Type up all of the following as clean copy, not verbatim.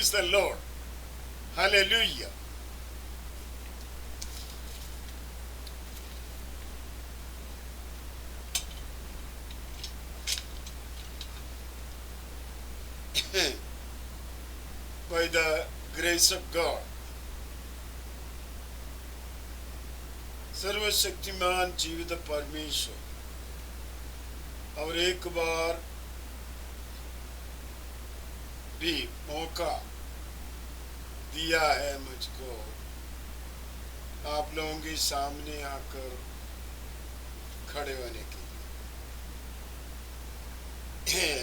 Praise the Lord. Hallelujah. By the grace of God, सर्वशक्तिमान जीवित परमेश्वर और एक बार भी मौका दिया है मुझको आप लोगों के सामने आकर खड़े होने के लिए।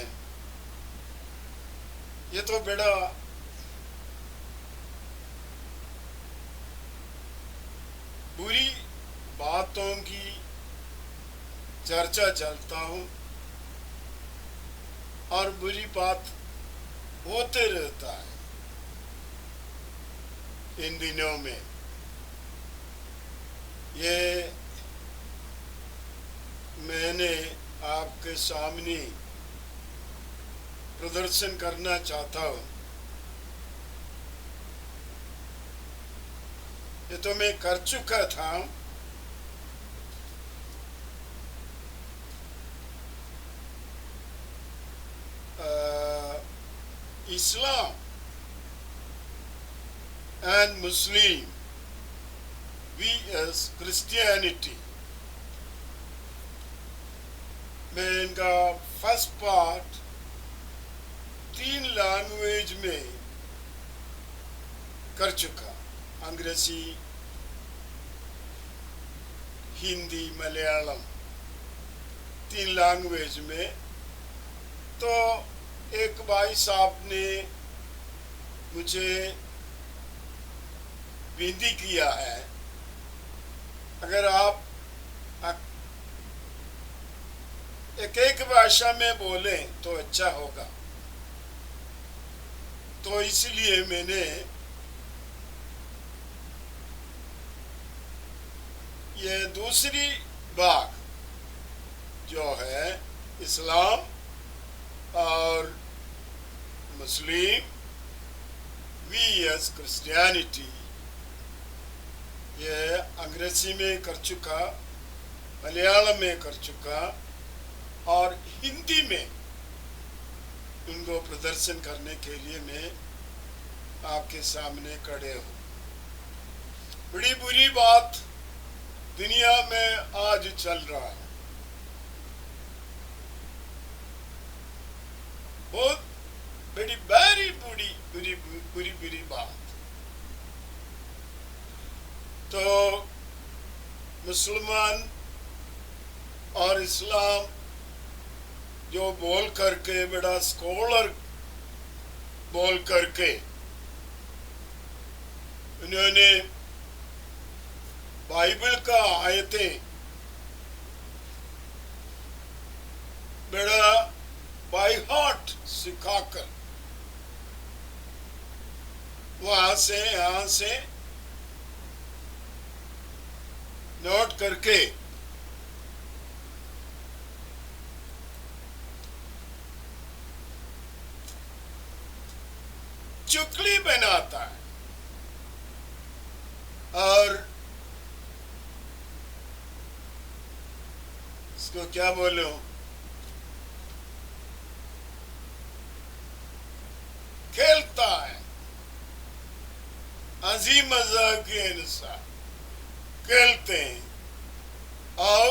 ये तो बड़ा बुरी बातों की चर्चा चलता हूँ और बुरी बात होते रहता है इन दिनों में। ये मैंने आपके सामने प्रदर्शन करना चाहता हूँ। ये तो मैं कर चुका था। Islam and Muslim, we as Christianity, मैं इनका फर्स्ट पार्ट 3 लैंग्वेज में कर चुका, अंग्रेजी, हिंदी, मलयालम, 3 लैंग्वेज में। तो एक भाई साहब ने मुझे विनती किया है, अगर आप एक भाषा में बोलें तो अच्छा होगा। तो इसलिए मैंने ये दूसरी भाग जो है इस्लाम और मुस्लिम, वी एस क्रिश्चियनिटी, ये अंग्रेजी में कर चुका, मलयालम में कर चुका और हिंदी में उनको प्रदर्शन करने के लिए मैं आपके सामने खड़े हूँ। बड़ी बुरी बात दुनिया में आज चल रहा है, बहुत बड़ी बुरी बात। तो मुसलमान और इस्लाम जो बोल करके, बड़ा स्कॉलर बोल करके उन्होंने बाइबल का आयतें बड़ा बाय हार्ट सिखाकर वहां से यहाँ से नोट करके चुगली बनाता है और इसको क्या बोलूं, खेलता है, हंसी मजाक के अनुसार खेलते हैं और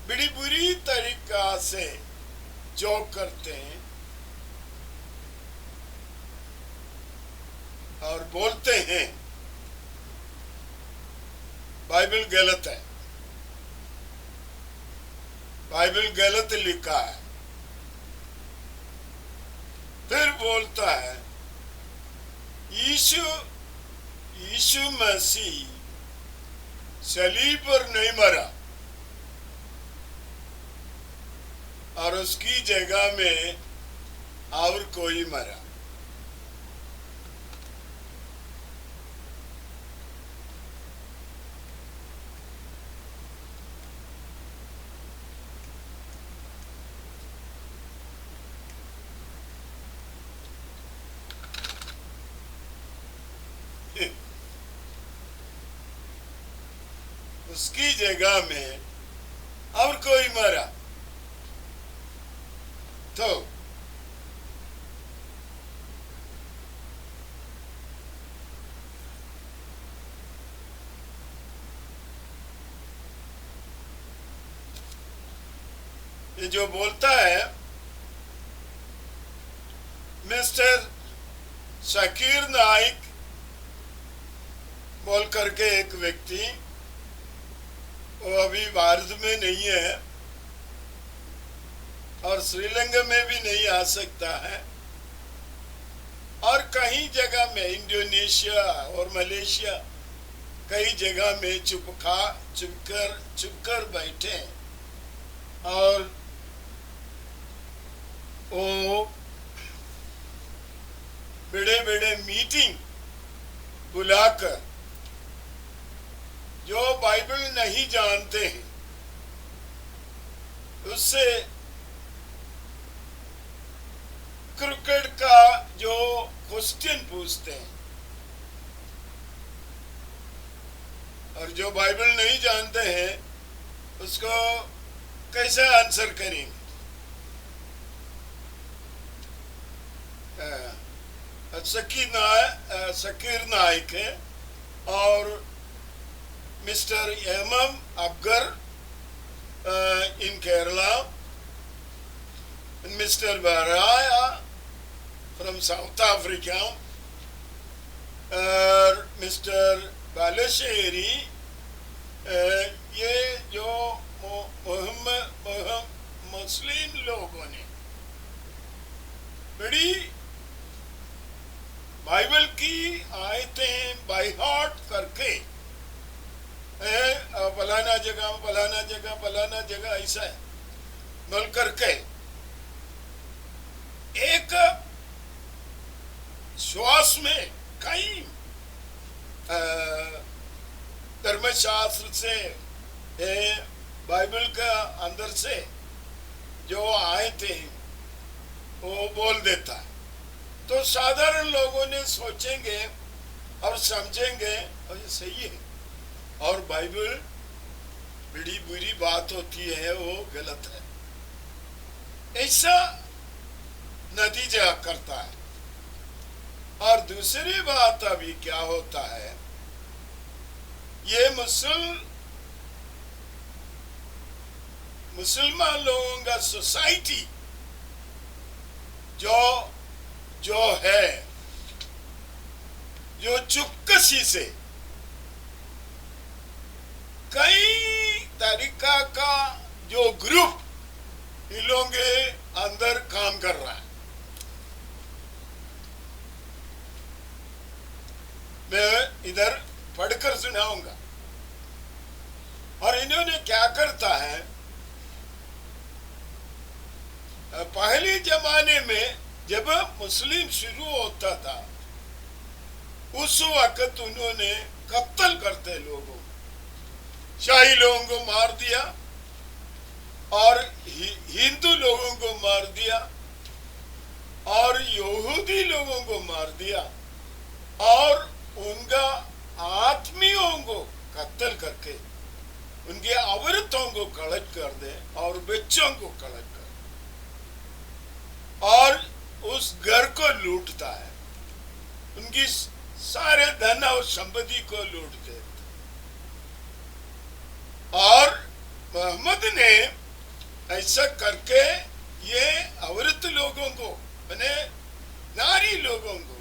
बड़ी बुरी तरीका से जोक करते हैं और बोलते हैं बाइबल गलत है, बाइबल गलत लिखा है। फिर बोलता है यीशु मसीह सलीब पर नहीं मरा और उसकी जगह में और कोई मरा। उसकी जगह में और कोई मरा तो ये जो बोलता है मिस्टर शकीर नाइक बोल करके एक व्यक्ति, वो अभी भारत में नहीं है और श्रीलंका में भी नहीं आ सकता है, और कई जगह में इंडोनेशिया और मलेशिया कई जगह में चुपकर बैठे और वो बड़े बड़े मीटिंग बुलाकर जो बाइबल नहीं जानते हैं उससे क्रिकेट का जो क्वेश्चन पूछते हैं, और जो बाइबल नहीं जानते हैं उसको कैसे आंसर करेंगे। शकीर नाइक है और मिस्टर एमएम अबगर in Kerala, mister Baraya from South Africa, और मिस्टर बालशेरी, ये जो मुस्लिम लोगों ने बड़ी बाइबल की आयतें बाय हार्ट करके फलाना जगह ऐसा है बोल करके एक श्वास में कई धर्मशास्त्र से बाइबल का अंदर से जो आयतें वो बोल देता है, तो साधारण लोगों ने सोचेंगे और समझेंगे और ये सही है, और बाइबल बड़ी बुरी बात होती है वो गलत है, ऐसा नतीजा करता है। और दूसरी बात अभी क्या होता है, ये मुसलमान लोगों का सोसाइटी जो है, जो चुपकसी से कई तरीका का जो ग्रुप इन लोगों के अंदर काम कर रहा है। मैं इधर पढ़कर सुनाऊंगा। और इन्होंने क्या करता है, पहले जमाने में जब मुस्लिम शुरू होता था उस वक्त उन्होंने कत्ल करते लोगों, शाही लोगों को मार दिया और हिंदू लोगों को मार दिया और यहूदी लोगों को मार दिया और उनका आत्मियों को कत्ल करके उनके औरतों को कलट कर दे और बच्चों को कलट कर और उस घर को लूटता है, उनकी सारे धन और संपत्ति को लूट देता। और मोहम्मद ने ऐसा करके ये औरत लोगों को माने नारी लोगों को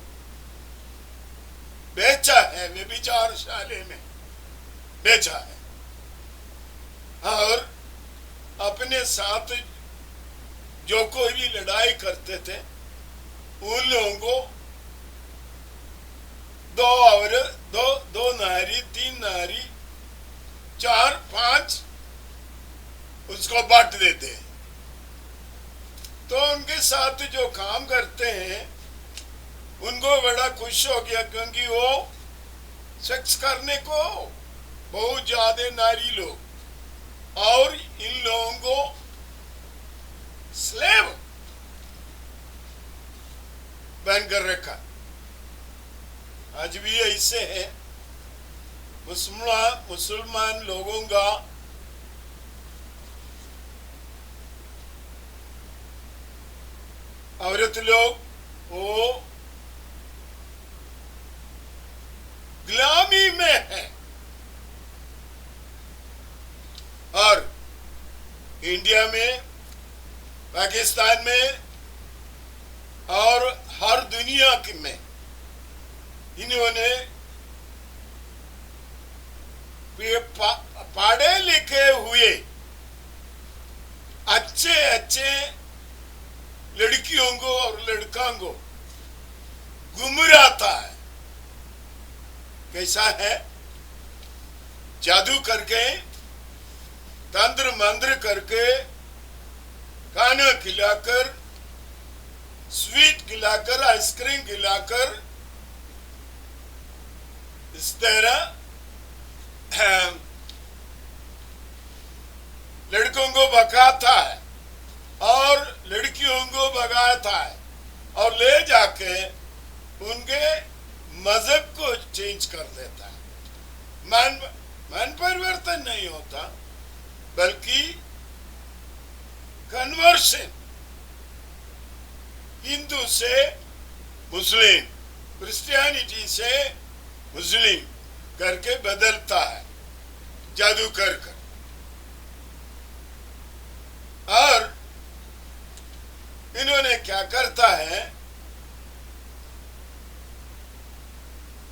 बेचा है, व्यभिचारशाला में बेचा है, और अपने साथ जो कोई भी लड़ाई करते थे उन लोगों को दो नारी, 3 नारी, 4, 5 उसको बांट देते हैं। तो उनके साथ जो काम करते हैं उनको बड़ा खुश हो गया, क्योंकि वो सेक्स करने को बहुत ज्यादा नारी लोग और इन लोगों को स्लेव बनकर रखा। आज भी ऐसे है, मुसलमान लोगों का औरत लोग वो गुलामी में है। और इंडिया में, पाकिस्तान में और हर दुनिया में इन्होंने पढ़े लिखे हुए अच्छे अच्छे लड़कियों को और लड़कों को गुमराता है। कैसा है? जादू करके, तंत्र मंत्र करके, खाना खिलाकर, स्वीट खिलाकर, आइसक्रीम खिलाकर, इस तरह लड़कों को भगाता है और लड़कियों को भगाता है और ले जाके उनके मजहब को चेंज कर देता है। मन परिवर्तन नहीं होता, बल्कि कन्वर्शन, हिंदू से मुस्लिम, क्रिश्चियनिटी से मुस्लिम करके बदलता है, जादू कर कर। और इन्होंने क्या करता है,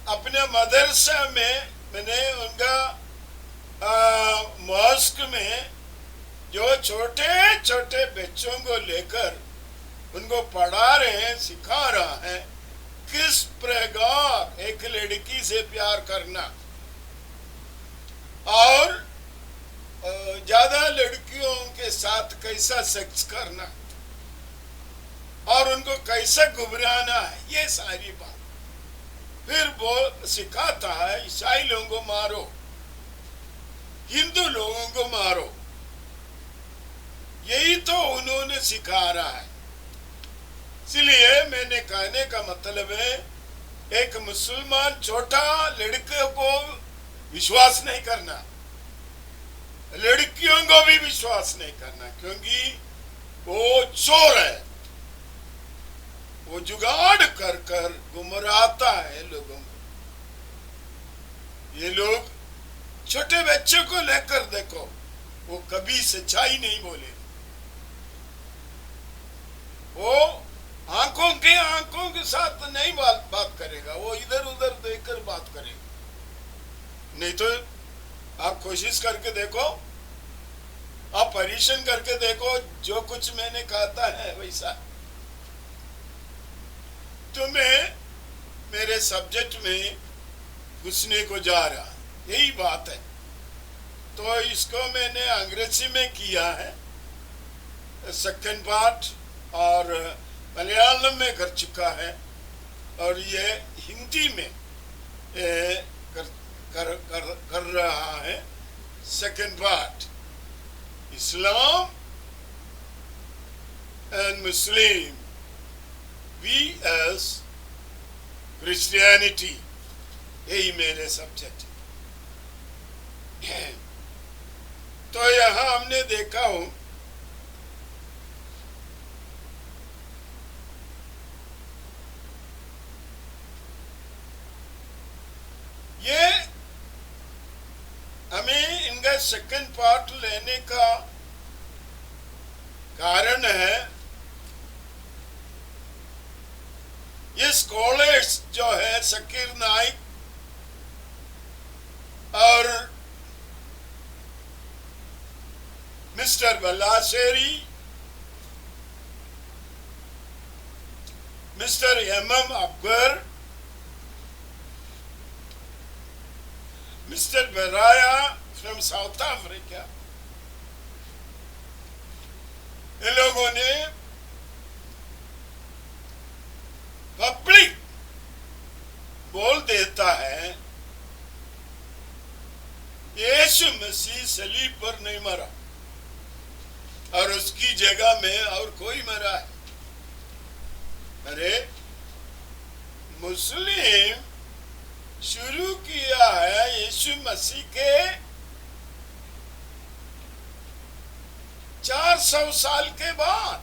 अपने मदरसा में, मैंने उनका मॉस्क में जो छोटे छोटे बच्चों को लेकर उनको पढ़ा रहे हैं, सिखा रहा है किस प्रकार एक लड़की से प्यार करना और ज्यादा लड़कियों के साथ कैसा सेक्स करना और उनको कैसा घुबराना है, ये सारी बात। फिर वो सिखाता है ईसाई लोगों को मारो, हिंदू लोगों को मारो। यही तो उन्होंने सिखा रहा है। इसलिए मैंने कहने का मतलब है, एक मुसलमान छोटा लड़के को विश्वास नहीं करना, लड़कियों को भी विश्वास नहीं करना, क्योंकि वो चोर है, वो जुगाड़ कर कर गुमराता है लोगों को। ये लोग छोटे बच्चों को लेकर देखो, वो कभी सच्चाई नहीं बोले, वो आंखों के साथ नहीं बात करेगा, वो इधर उधर देखकर बात करेगा। नहीं तो आप कोशिश करके देखो, आप परीक्षण करके देखो, जो कुछ मैंने कहता है वैसा। तो मैं मेरे सब्जेक्ट में घुसने को जा रहा, यही बात है। तो इसको मैंने अंग्रेजी में किया है सेकंड पार्ट, और मलयालम में कर चुका है, और ये हिंदी में कर रहा है second part, Islam and Muslim vs Christianity, यही मेरे सब्जेक्ट है। तो यहाँ हमने देखा हूं ये हमें इनका सेकंड पार्ट लेने का कारण है, ये स्कॉलर्स जो है शकीर नाइक और mister Ballasheri, mister MM Akbar, mister Beraya from South Africa, इन लोगों ने पब्लिक बोल देता है यीशु मसीह सलीब पर नहीं मरा और उसकी जगह में और कोई मरा है। अरे मुस्लिम शुरू किया है यीशु मसीह के 400 साल के बाद,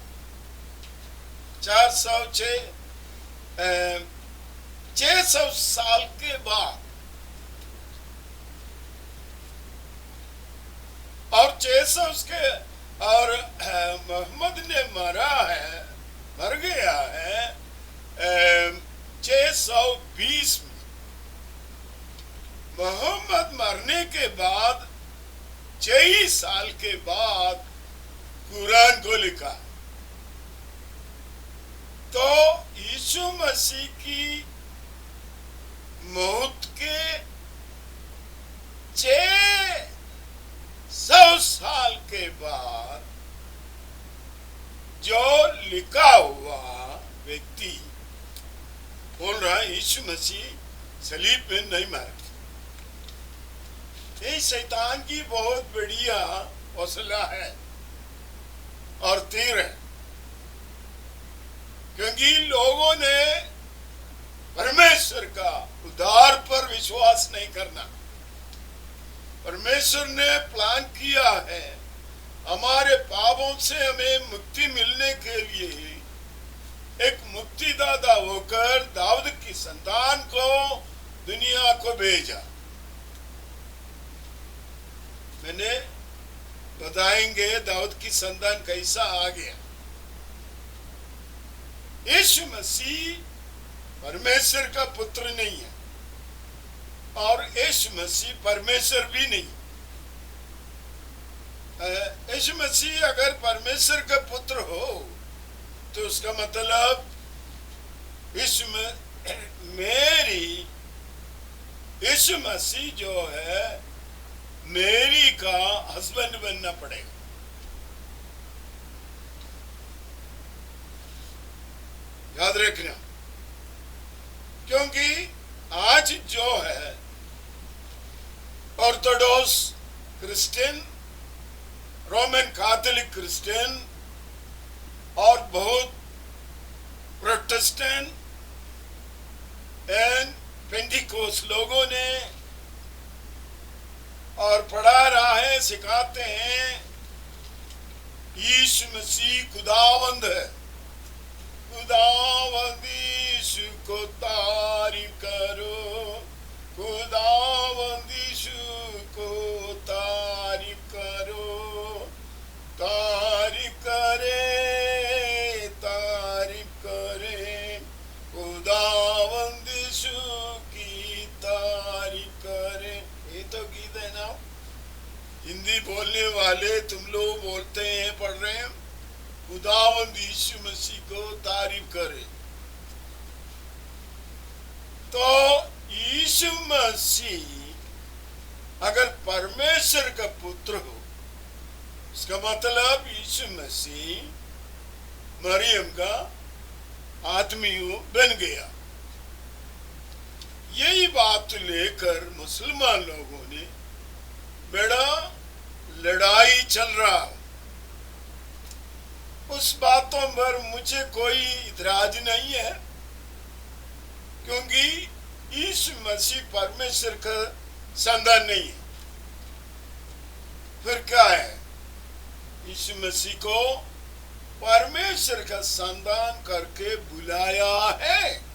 600 साल के बाद। और 600 के और मोहम्मद ने मर गया है 620 में। मोहम्मद मरने के बाद 6 साल के बाद कुरान को लिखा। तो यीशु मसीह की मौत के 600 साल के बाद जो लिखा हुआ व्यक्ति बोल रहा है यीशु मसीह सलीब में नहीं मरा। ये शैतान की बहुत बढ़िया हौसला है और तीर है, क्योंकि लोगों ने परमेश्वर का उद्धार पर विश्वास नहीं करना। परमेश्वर ने प्लान किया है हमारे पापों से हमें मुक्ति मिलने के लिए एक मुक्तिदाता होकर दाऊद की संतान को दुनिया को भेजा। मैंने बताएंगे दाऊद की संतान कैसा आ गया। यीशु मसीह परमेश्वर का पुत्र नहीं है और यीशु मसीह परमेश्वर भी नहीं। यीशु मसीह अगर परमेश्वर का पुत्र हो तो उसका मतलब यीशु मसीह जो है मेरी का हस्बैंड बनना पड़ेगा। याद रखना, क्योंकि आज जो है Orthodox Christian, Roman Catholic Christian और बहुत प्रोटेस्टेंट एंड पेंटिकोस लोगों ने और पढ़ा रहा है, सिखाते हैं यीशु मसीह खुदावंद है। खुदावंद यीशु को तारीफ करो, खुदावंद यीशु को तारीफ करो, तारीफ करे खुदावंद यीशु की तारीफ करे। ये तो गीत है ना, हिंदी बोलने वाले तुम लोग बोलते हैं, पढ़ रहे हैं, खुदावंद यीशु मसीह को तारीफ करे। तो यीशु मसीह अगर परमेश्वर का पुत्र हो, इसका मतलब यीशु मसीह मरियम का आदमी बन गया। यही बात लेकर मुसलमान लोगों ने बड़ा लड़ाई चल रहा। उस बातों पर मुझे कोई इतराज नहीं है, क्योंकि यीशु मसीह परमेश्वर का संतान नहीं है। फिर क्या है? यीशु मसीह को परमेश्वर का संतान करके बुलाया है।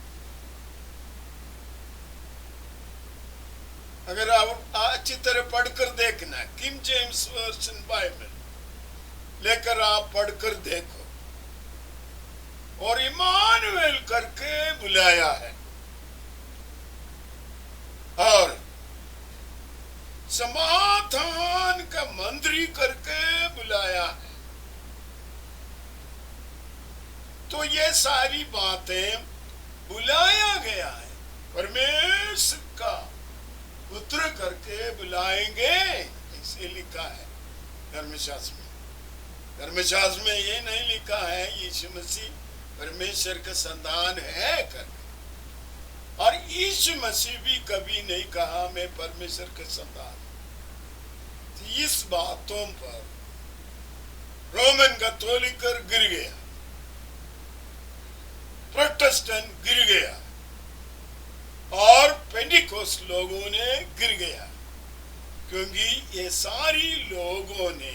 अगर आप अच्छी तरह पढ़कर देखना, किंग जेम्स वर्जन बाइबल लेकर आप पढ़कर देखो, और इमानुएल करके बुलाया है और समाधान का मंत्री करके बुलाया है। तो ये सारी बातें बुलाया गया है, परमेश्वर का पुत्र करके बुलाएंगे, ऐसे लिखा है धर्मशास्त्र में। धर्मशास्त्र में ये नहीं लिखा है यीशु मसीह परमेश्वर का संतान है करके। और यीशु मसीह भी कभी नहीं कहा मैं परमेश्वर का संतान। तो इस बातों पर रोमन कैथोलिक गिर गया, प्रोटेस्टेंट गिर गया और पेंटिकोस्ट लोगों ने गिर गया, क्योंकि ये सारी लोगों ने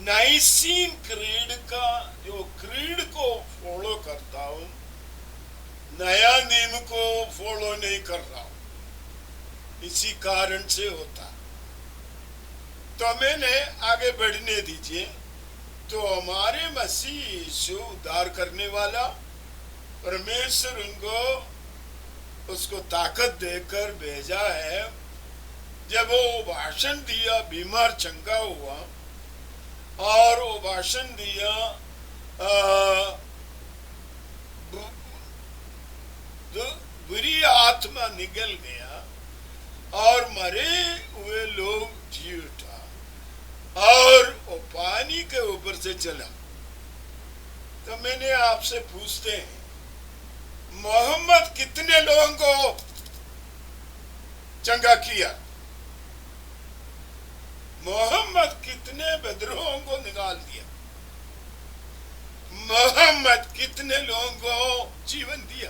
नाइसीन क्रीड का, जो क्रीड को फॉलो करता हूं, नया नियम को फॉलो नहीं कर रहा हूं, इसी कारण से होता। तो मैंने आगे बढ़ने दीजिए। तो हमारे मसीह यीशु उद्धार करने वाला परमेश्वर उनको उसको ताकत देकर भेजा है। जब वो भाषण दिया, बीमार चंगा हुआ, और वो भाषण दिया, बुरी आत्मा निकल गया और मरे हुए लोग जी उठा, और वो पानी के ऊपर से चला। तो मैंने आपसे पूछते हैं, मोहम्मद कितने लोगों को चंगा किया? मोहम्मद कितने विद्रोहों को निकाल दिया? मोहम्मद कितने लोगों को जीवन दिया?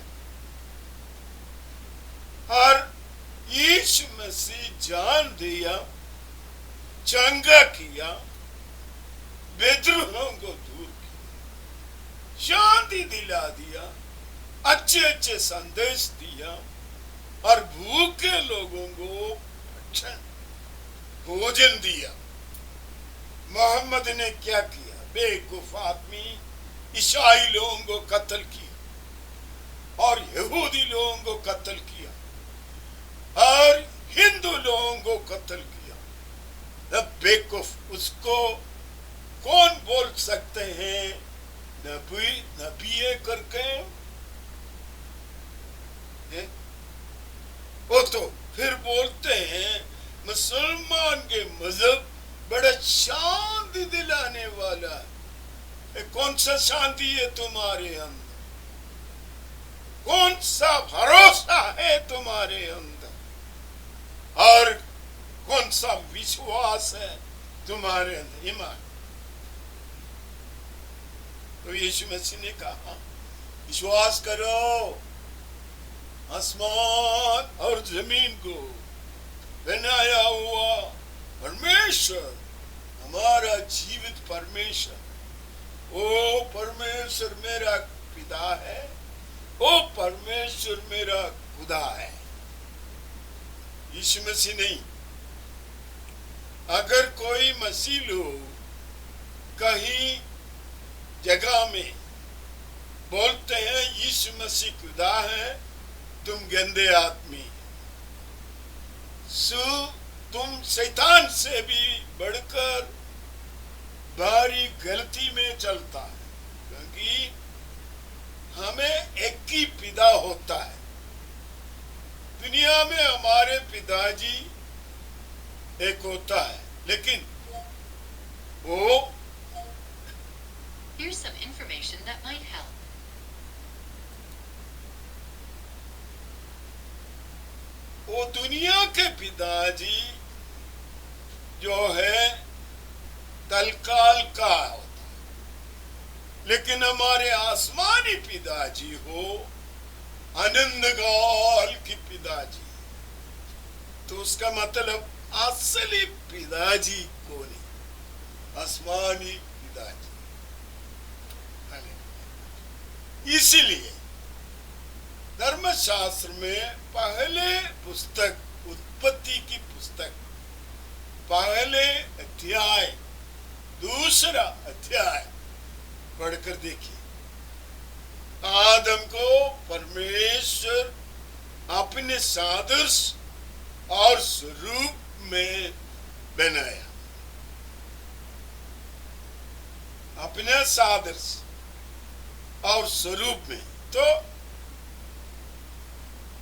और यीशु मसीह जान दिया, चंगा किया, विद्रोहों को दूर किया, शांति दिला दिया, अच्छे अच्छे संदेश दिया, और भूखे लोगों को भोजन दिया। मोहम्मद ने क्या किया? बेवकूफ आदमी ईसाई लोगों को कत्ल किया, और यहूदी लोगों को कत्ल किया, और हिंदू लोगों को कत्ल किया। बेवकूफ, उसको कौन बोल सकते हैं नबी करके? वो तो फिर बोलते हैं मुसलमान के मजहब बड़ा शांति दिलाने वाला है। कौन सा शांति है तुम्हारे अंदर? कौन सा भरोसा है तुम्हारे अंदर? और कौन सा विश्वास है तुम्हारे अंदर? ईमान। तो यीशु मसीह ने कहा, विश्वास करो, आसमान और जमीन को बनाया हुआ परमेश्वर, हमारा जीवित परमेश्वर, ओ परमेश्वर मेरा पिता है, ओ परमेश्वर मेरा खुदा है। यीशु मसीह नहीं। अगर कोई मसीह लोग कहीं जगह में बोलते हैं यीशु मसीह खुदा है, तुम गंदे आदमी, तुम शैतान से भी बढ़कर भारी गलती में चलता है, क्योंकि हमें एक ही पिता होता है। दुनिया में हमारे पिताजी एक होता है, लेकिन वो Here's some information that might help. वो दुनिया के पिताजी जो है तलकाल का होता है, लेकिन हमारे आसमानी पिताजी हो आनंदकाल की पिताजी। तो उसका मतलब असली पिताजी कौन है? आसमानी पिताजी। इसीलिए धर्मशास्त्र में पहले पुस्तक, उत्पत्ति की पुस्तक, पहले अध्याय, दूसरा अध्याय पढ़कर देखिए। आदम को परमेश्वर अपने सादृश्य और स्वरूप में बनाया, अपने सादृश्य और स्वरूप में। तो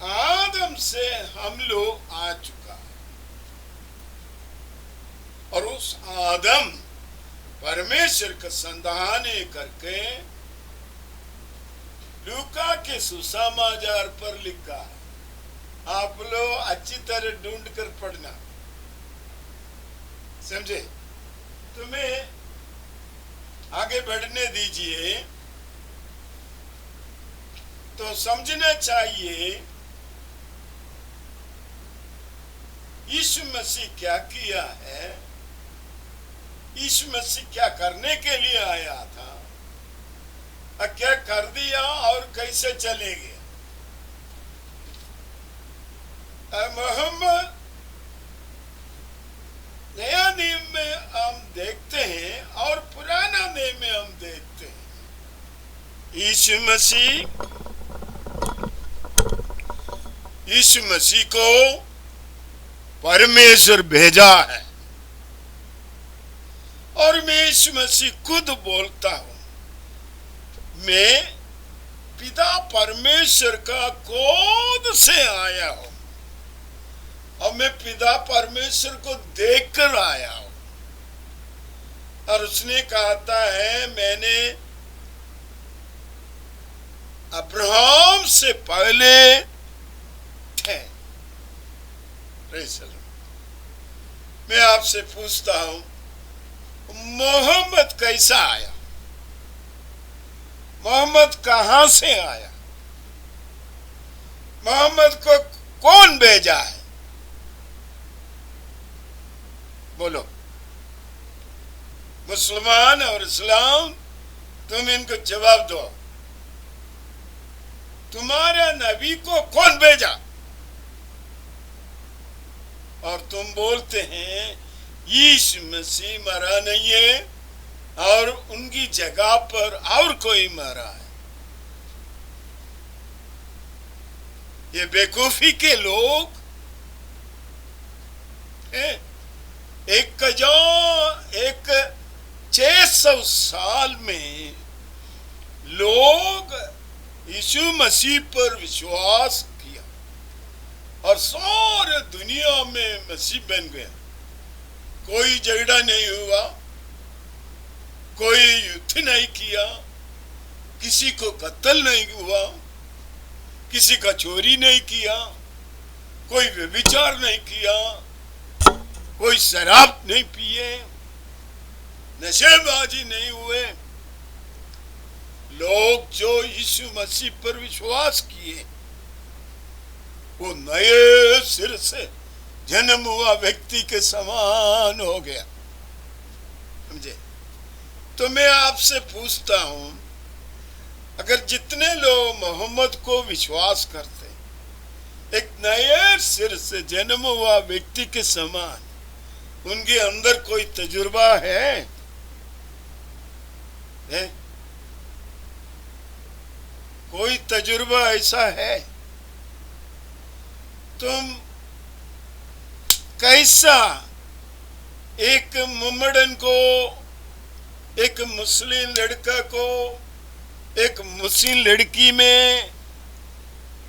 आदम से हम लोग आ चुका है, और उस आदम परमेश्वर का संधान करके लूका के सुसमाचार पर लिखा है। आप लोग अच्छी तरह ढूंढ कर पढ़ना, समझे? तुम्हें आगे बढ़ने दीजिए। तो समझना चाहिए यीशु मसीह क्या किया है, यीशु मसीह क्या करने के लिए आया था, क्या कर दिया और कैसे चले गए। मोहम्मद नया नियम में हम देखते हैं और पुराना नियम में हम देखते हैं यीशु मसीह को परमेश्वर भेजा है। और मैं यीशु मसीह खुद बोलता हूं, मैं पिता परमेश्वर का गोद से आया हूं और मैं पिता परमेश्वर को देखकर आया हूं। और उसने कहता है मैंने अब्राहम से पहले थे। मैं आपसे पूछता हूं, मोहम्मद कैसा आया, मोहम्मद कहां से आया, मोहम्मद को कौन भेजा है? बोलो मुसलमान और इस्लाम, तुम इनको जवाब दो। तुम्हारा नबी को कौन भेजा? और तुम बोलते हैं यीशु मसीह मरा नहीं है और उनकी जगह पर और कोई मरा है। ये बेवकूफी के लोग हैं। एक 600 साल में लोग यीशु मसीह पर विश्वास किया और सारे दुनिया में मसीह बन गया। कोई झगड़ा नहीं हुआ, कोई युद्ध नहीं किया, किसी को कत्ल नहीं हुआ, किसी का चोरी नहीं किया, कोई व्यभिचार नहीं किया, कोई शराब नहीं पिए, नशेबाजी नहीं हुए। लोग जो यीशु मसीह पर विश्वास किए वो नए सिर से जन्म हुआ व्यक्ति के समान हो गया। समझे? तो मैं आपसे पूछता हूं, अगर जितने लोग मोहम्मद को विश्वास करते एक नए सिर से जन्म हुआ व्यक्ति के समान, उनके अंदर कोई तजुर्बा है? कोई तजुर्बा ऐसा है? तुम कैसा एक मुमड़न को, एक मुस्लिम लड़का को, एक मुस्लिम लड़की में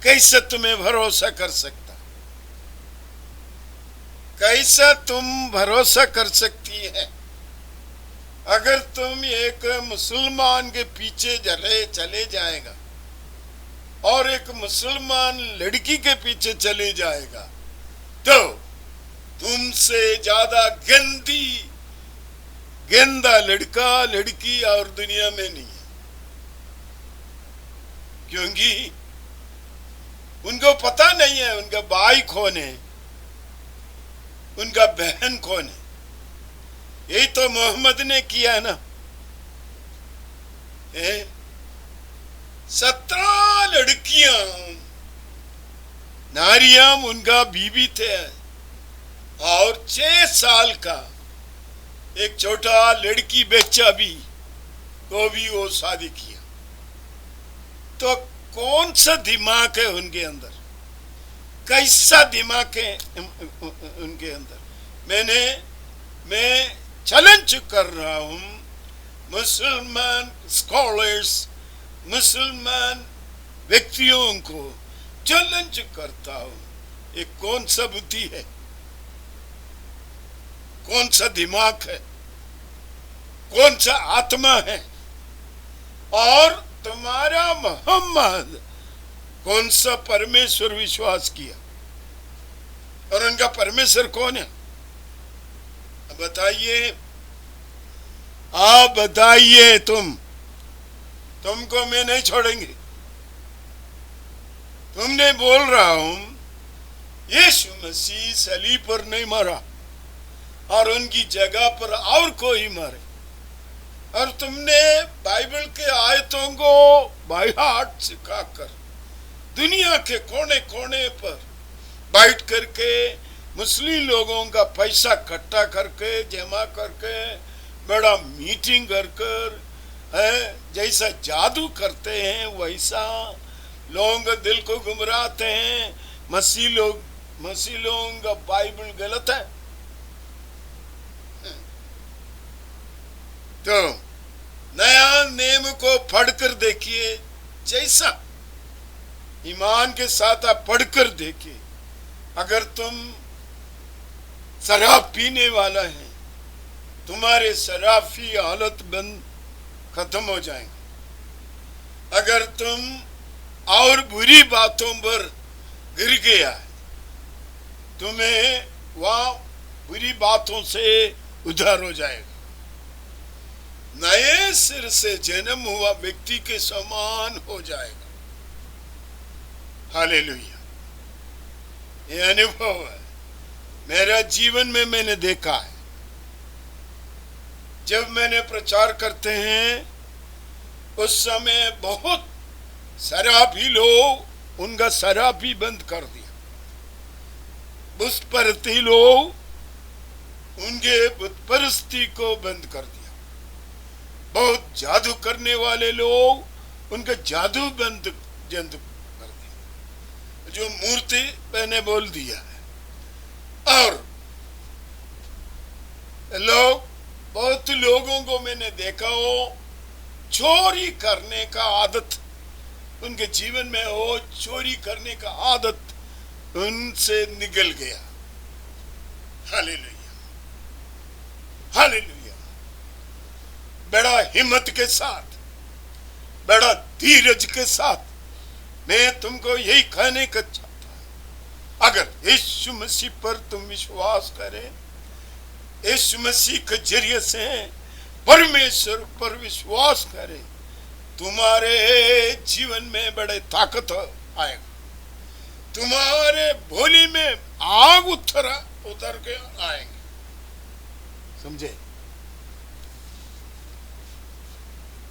कैसा तुम्हें भरोसा कर सकता? कैसा तुम भरोसा कर सकती है? अगर तुम एक मुसलमान के पीछे चले जाएगा और एक मुसलमान लड़की के पीछे चले जाएगा तो तुमसे ज्यादा गंदा लड़का लड़की और दुनिया में नहीं है। क्योंकि उनको पता नहीं है उनका भाई कौन है, उनका बहन कौन है। यही तो मोहम्मद ने किया ना। 17 लड़कियां नारियां उनका बीबी थे और 6 साल का एक छोटा लड़की बच्चा भी को भी वो शादी किया। तो कौन सा दिमाग है उनके अंदर, कैसा दिमाग है उनके अंदर? मैं चैलेंज कर रहा हूं मुसलमान स्कॉलर्स, मुसलमान व्यक्तियों को चैलेंज करता हूं, ये कौन सा बुद्धि है, कौन सा दिमाग है, कौन सा आत्मा है? और तुम्हारा मोहम्मद कौन सा परमेश्वर विश्वास किया और उनका परमेश्वर कौन है? बताइए, आप बताइए। तुमको मैं नहीं छोड़ेंगे। तुमने बोल रहा हूं यीशु मसीह सलीब पर नहीं मरा और उनकी जगह पर और कोई मरे, और तुमने बाइबल के आयतों को बाय हार्ट सिखाकर दुनिया के कोने कोने पर बैठ करके मुस्लिम लोगों का पैसा इकट्ठा करके जमा करके बड़ा मीटिंग कर कर जैसा जादू करते हैं वैसा लोगों के दिल को गुमराहते हैं। मसीह लोगों का बाइबल गलत है। तो नया नियम को पढ़कर देखिए, जैसा ईमान के साथ आप पढ़कर देखिए। अगर तुम शराब पीने वाला है, तुम्हारे शराबी हालत बंद खत्म हो जाएंगे। अगर तुम और बुरी बातों पर गिर गया है, तुम्हें वह बुरी बातों से उद्धार हो जाएगा। नए सिर से जन्म हुआ व्यक्ति के समान हो जाएगा। हालेलुया। ये अनुभव है, मेरा जीवन में मैंने देखा है। जब मैंने प्रचार करते हैं उस समय बहुत शराबी लोग उनका शराब भी बंद कर दिया, बुतपरस्ती लोग उनके बुतपरस्ती को बंद कर दिया, बहुत जादू करने वाले लोग उनका जादू बंद कर दिया, जो मूर्ति मैंने बोल दिया है। और बहुत लोगों को मैंने देखा हो चोरी करने का आदत उनके जीवन में हो, चोरी करने का आदत उनसे निकल गया। Hallelujah, hallelujah. बड़ा हिम्मत के साथ, बड़ा धीरज के साथ मैं तुमको यही कहने का चाहता हूं, अगर यीशु मसीह पर तुम विश्वास करें, यीशु मसीह के जरिए से परमेश्वर पर विश्वास करें, तुम्हारे जीवन में बड़े ताकत आएगा। तुम्हारे भोली में आग उतर के आएंगे। समझे?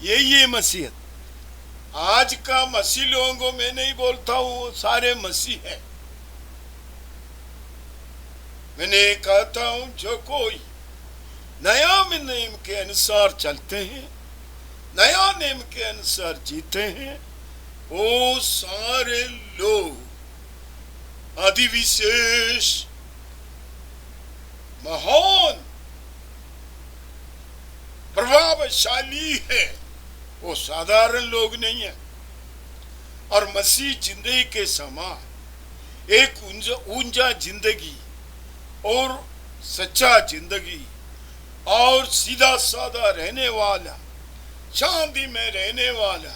ये मसीहत। आज का मसीह लोगों को मैं नहीं बोलता हूं सारे मसीह हैं। मैंने कहता हूं जो कोई नया नियम के अनुसार चलते हैं, नया नियम के अनुसार जीते हैं, वो सारे लोग अति विशेष महान प्रभावशाली है, वो साधारण लोग नहीं है। और मसीह जिंदगी के समान एक ऊंचा जिंदगी और सच्चा जिंदगी और सीधा साधा रहने वाला, शांति में रहने वाला,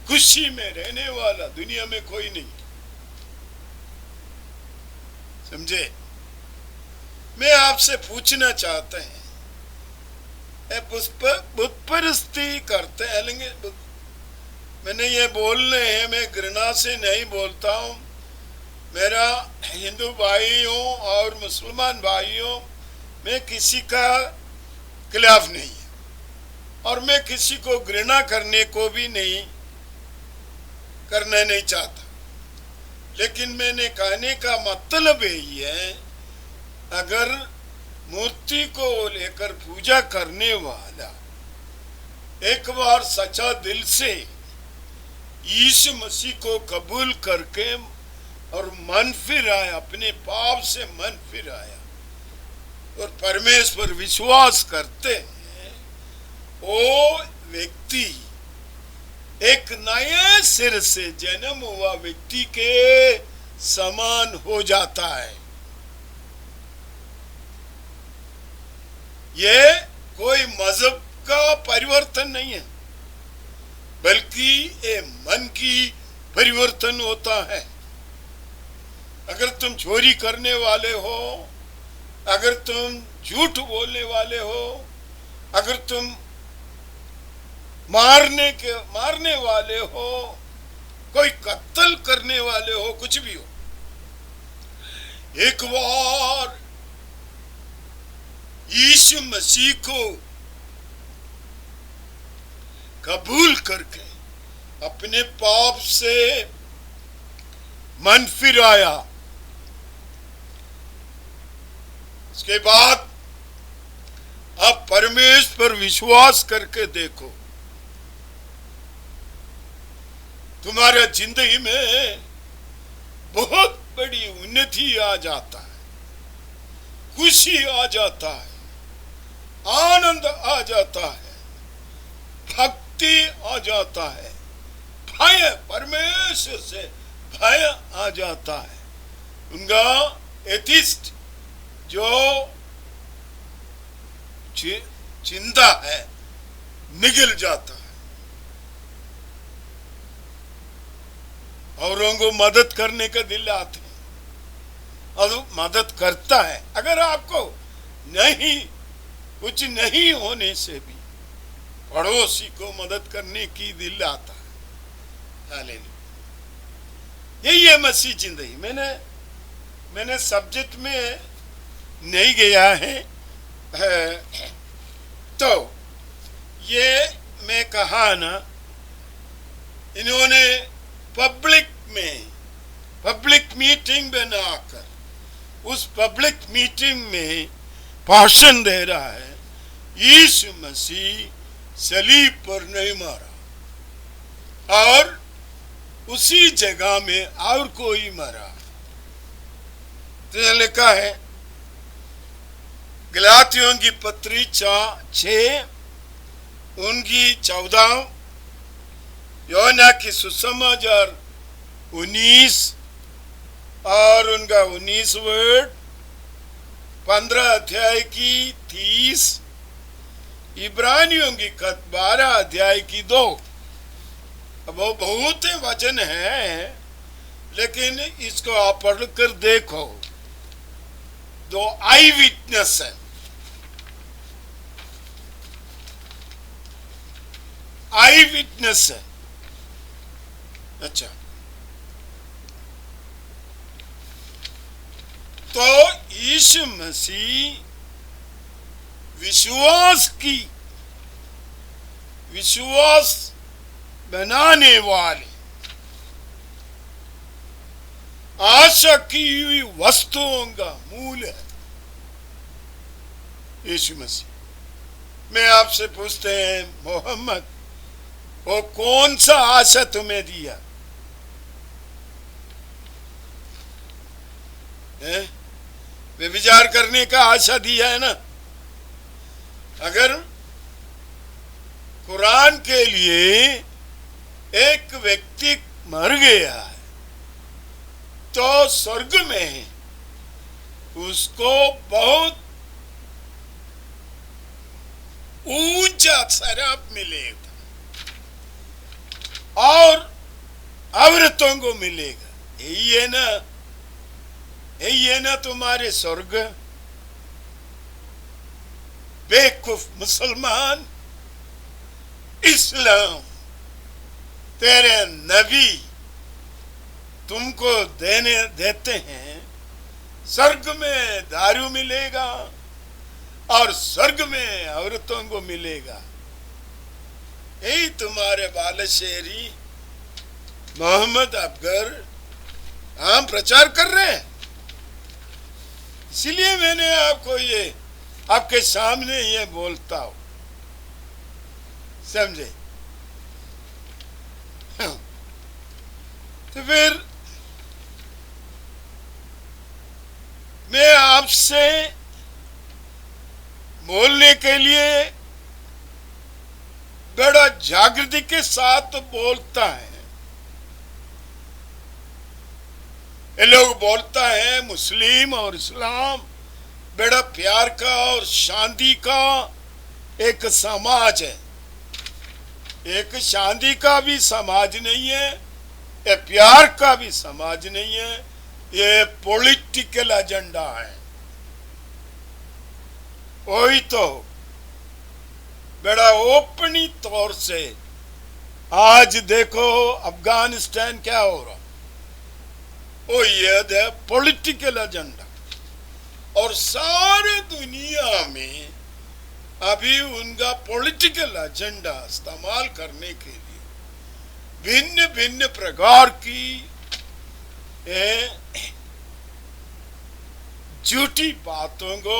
खुशी में रहने वाला दुनिया में कोई नहीं। समझे? मैं आपसे पूछना चाहता है, बुतपरस्ती करते हैं, लेकिन मैंने ये बोलने हैं, मैं घृणा से नहीं बोलता हूं। मेरा हिंदू भाइयों और मुसलमान भाइयों, मैं किसी का खिलाफ नहीं है और मैं किसी को घृणा करने को भी करना नहीं चाहता। लेकिन मैंने कहने का मतलब यही है, अगर मूर्ति को लेकर पूजा करने वाला एक बार सच्चा दिल से यीशु मसीह को कबूल करके और मन फिर आया, अपने पाप से मन फिर आया और परमेश्वर विश्वास करते हैं, वो व्यक्ति एक नए सिर से जन्म हुआ व्यक्ति के समान हो जाता है। ये कोई मजहब का परिवर्तन नहीं है, बल्कि ये मन की परिवर्तन होता है। अगर तुम चोरी करने वाले हो, अगर तुम झूठ बोलने वाले हो, अगर तुम मारने वाले हो, कोई कत्ल करने वाले हो, कुछ भी हो, एक बार यीशु मसीह को कबूल करके अपने पाप से मन फिराया, इसके बाद अब परमेश्वर पर विश्वास करके देखो, तुम्हारे जिंदगी में बहुत बड़ी उन्नति आ जाता है, खुशी आ जाता है, आनंद आ जाता है, भक्ति आ जाता है, भय, परमेश्वर से भय आ जाता है। उनका एथिस्ट जो चिंता है निगल जाता है, औरों को मदद करने का दिल आते हैं और मदद करता है। अगर आपको नहीं, कुछ नहीं होने से भी पड़ोसी को मदद करने की दिल आता है। हालेलुया, यही है मसीह जिंदगी। मैंने सब्जेक्ट में नहीं गया है, तो ये मैं कहा ना, इन्होंने पब्लिक मीटिंग बनाकर उस पब्लिक मीटिंग में भाषण दे रहा है, यीशु मसीह सलीब पर नहीं मरा और उसी जगह में और कोई मरा। तो लिखा है गलातियों की पत्री 6 उनकी 14, योना की सुसमाचार 19 और उनका 19 वर्ड, 15 अध्याय की 30, इब्रानियों की खत 12 अध्याय की 2। अब वो बहुत वचन है, लेकिन इसको आप पढ़ कर देखो, 2 आई विटनेस है, आई विटनेस है। अच्छा, तो यीशु मसीह विश्वास बनाने वाले, आशा की हुई वस्तुओं का मूल है यीशु मसीह। मैं आपसे पूछते हैं, मोहम्मद, वो कौन सा आशा तुम्हें दिया है? व्यभिचार करने का आशा दिया है ना। अगर कुरान के लिए एक व्यक्ति मर गया है तो स्वर्ग में उसको बहुत ऊंचा शराब मिलेगा और औरतों को मिलेगा। यही है ना तुम्हारे स्वर्ग। बेवकूफ मुसलमान, इस्लाम, तेरे नबी तुमको देते हैं, स्वर्ग में दारू मिलेगा और स्वर्ग में औरतों को मिलेगा। यही तुम्हारे बालशेरी मोहम्मद अफगर हम प्रचार कर रहे हैं। इसलिए मैंने आपको ये आपके सामने ये बोलता हूं, समझे? तो फिर मैं आपसे बोलने के लिए बड़ा जागृति के साथ बोलता है। ये लोग बोलता है मुस्लिम और इस्लाम बड़ा प्यार का और शांति का एक समाज है। एक शांति का भी समाज नहीं है, ये प्यार का भी समाज नहीं है, ये पॉलिटिकल एजेंडा है। वही तो बड़ा ओपनी तौर से आज देखो अफगानिस्तान क्या हो रहा, वो ये है पॉलिटिकल एजेंडा। और सारे दुनिया में अभी उनका पॉलिटिकल एजेंडा इस्तेमाल करने के लिए भिन्न भिन्न प्रकार की झूठी बातों को,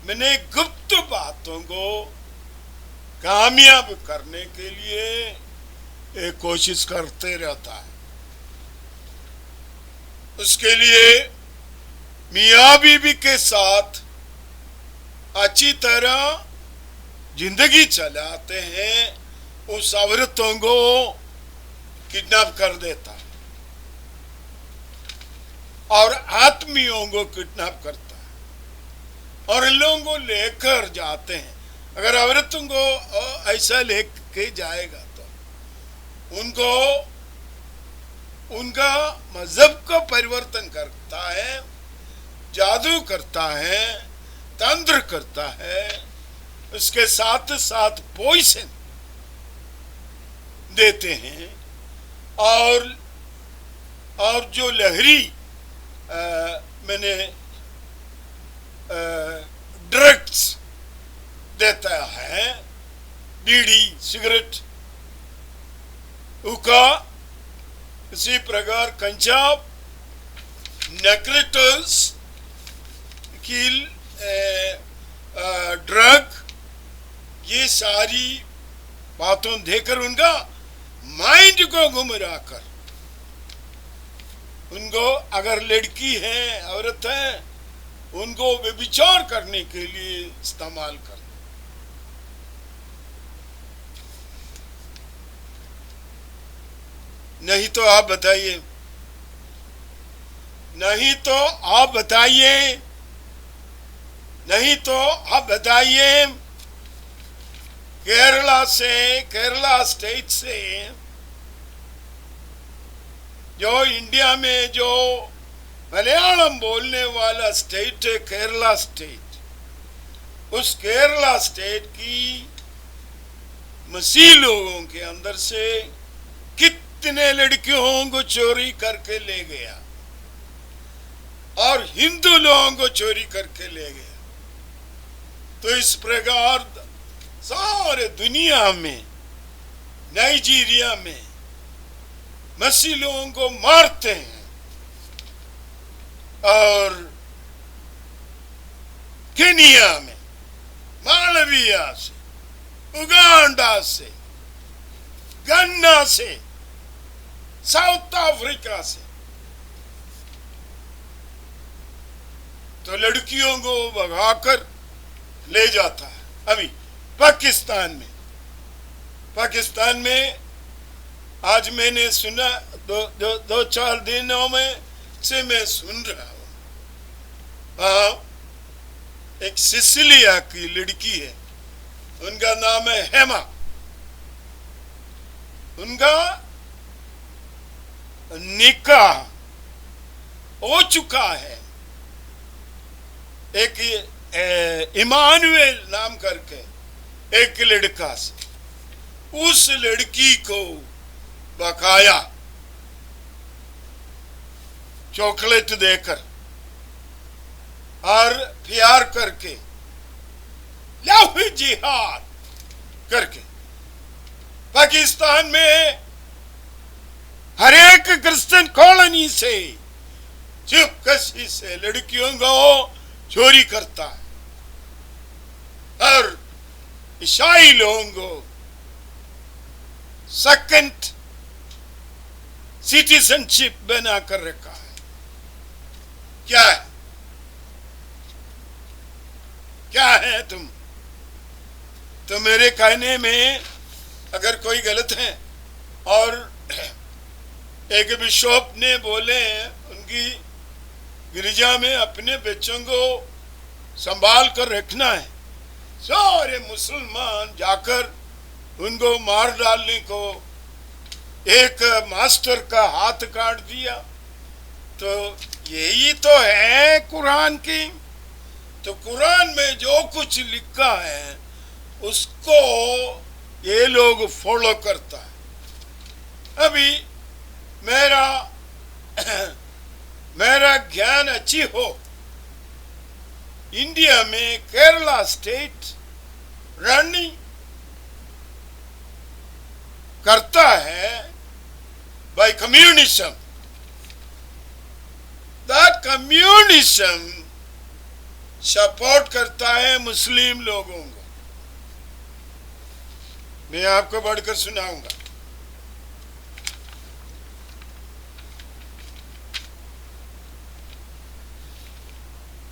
मैंने गुप्त बातों को कामयाब करने के लिए कोशिश करते रहता है। उसके लिए मियाँ बीवी के साथ अच्छी तरह जिंदगी चलाते हैं, उस औरतों को किडनैप कर देता है और आदमियों को किडनैप करता है और इन लोगों को लेकर जाते हैं। अगर औरतों को ऐसा लेके जाएगा तो उनको उनका मजहब को परिवर्तन करता है, जादू करता है, तंत्र करता है, उसके साथ साथ पॉइजन देते हैं और जो लहरी मैंने ड्रग्स देता है, बीड़ी, सिगरेट, हुक्का, इसी प्रकार कंचाप, नेक्लेटर्स, कील, ड्रग, ये सारी बातों देकर उनका माइंड को गुमराह कर उनको, अगर लड़की है, औरत है, उनको व्यभिचार करने के लिए इस्तेमाल कर। नहीं तो आप बताइए, नहीं तो आप बताइए, नहीं तो आप बताइए, केरला स्टेट से जो इंडिया में जो मलयालम बोलने वाला स्टेट है, केरला स्टेट, उस केरला स्टेट की मसीह लोगों के अंदर से कितने लड़कियों को चोरी करके ले गया और हिंदू लोगों को चोरी करके ले गया। तो इस प्रकार सारे दुनिया में, नाइजीरिया में मसीह लोगों को मारते हैं और केनिया में, मालविया से, उगांडा से, गन्ना से, साउथ अफ्रीका से तो लड़कियों को भगाकर ले जाता है। अभी पाकिस्तान में आज मैंने सुना, दो चार दिनों में से मैं सुन रहा हूं, एक सिसिलिया की लड़की है, उनका नाम है हेमा, उनका निकाह हो चुका है एक इमानुएल नाम करके एक लड़का से। उस लड़की को बकाया चॉकलेट देकर और प्यार करके, लव जिहाद करके पाकिस्तान में हर एक क्रिश्चियन कॉलोनी से चुपकसी से लड़कियों को चोरी करता है और ईसाई लोगों को सेकंड सिटीजनशिप बना कर रखा है। क्या है, क्या है तुम? तो मेरे कहने में अगर कोई गलत है, और एक बिशप ने बोले उनकी गिरजा में अपने बच्चों को संभाल कर रखना है, सारे मुसलमान जाकर उनको मार डालने को एक मास्टर का हाथ काट दिया। तो यही तो है कुरान की। तो कुरान में जो कुछ लिखा है उसको ये लोग फॉलो करता है। अभी मेरा ज्ञान अच्छी हो, इंडिया में केरला स्टेट रनिंग करता है by communism. That communism support करता है मुस्लिम लोगों को। मैं आपको बढ़कर सुनाऊंगा।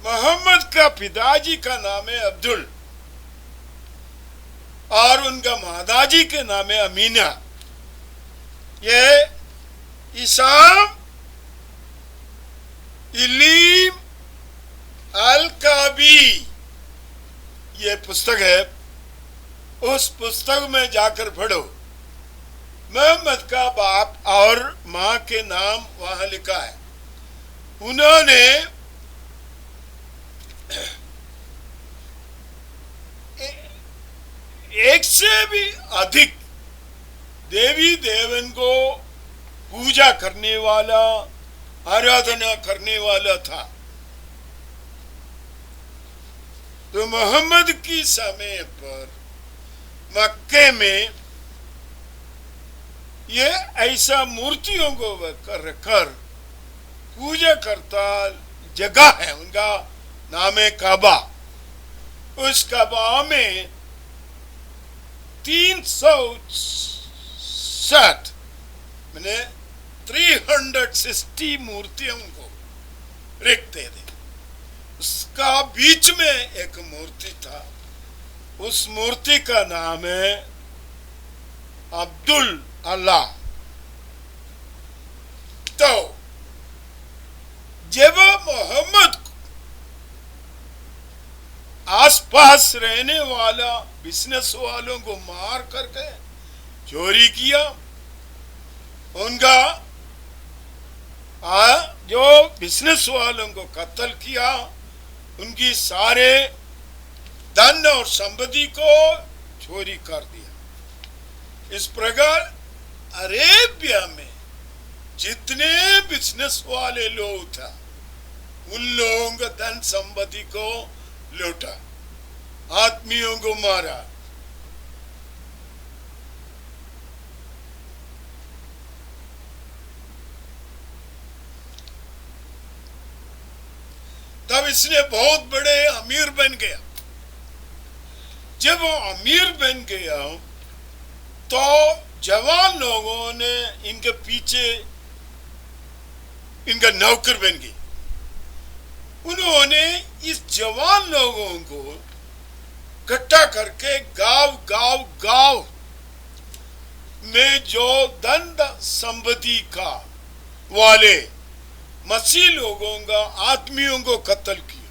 मोहम्मद का पिताजी का नाम है अब्दुल और उनका माताजी के नाम है अमीना। ये इसाम इलीम अल-काबी ये पुस्तक है, उस पुस्तक में जाकर पढ़ो। मोहम्मद का बाप और माँ के नाम वहां लिखा है। उन्होंने एक से भी अधिक देवी देवन को पूजा करने वाला, आराधना करने वाला था। तो मोहम्मद की समय पर मक्के में ये ऐसा मूर्तियों को कर पूजा करता जगह है, उनका नाम है काबा। उस काबा में 360 मैंने 360 मूर्तियों को रखते थे। उसका बीच में एक मूर्ति था, उस मूर्ति का नाम है अब्दुल अल्लाह। तो जब मोहम्मद आसपास रहने वाला बिजनेस वालों को मार करके चोरी किया, उनका जो बिजनेस वालों को कत्ल किया, उनकी सारे धन और संपत्ति को चोरी कर दिया। इस प्रकार अरेबिया में जितने बिजनेस वाले लोग थे, उन लोगों का धन संपत्ति को लूटा, आदमियों को मारा। तब इसने बहुत बड़े अमीर बन गया। जब वो अमीर बन गया तो जवान लोगों ने इनके पीछे इनका नौकर बन गए। उन्होंने इस जवान लोगों को इकट्ठा करके गांव में जो धन संपत्ति का वाले मसीह लोगों का आदमियों को कत्ल किया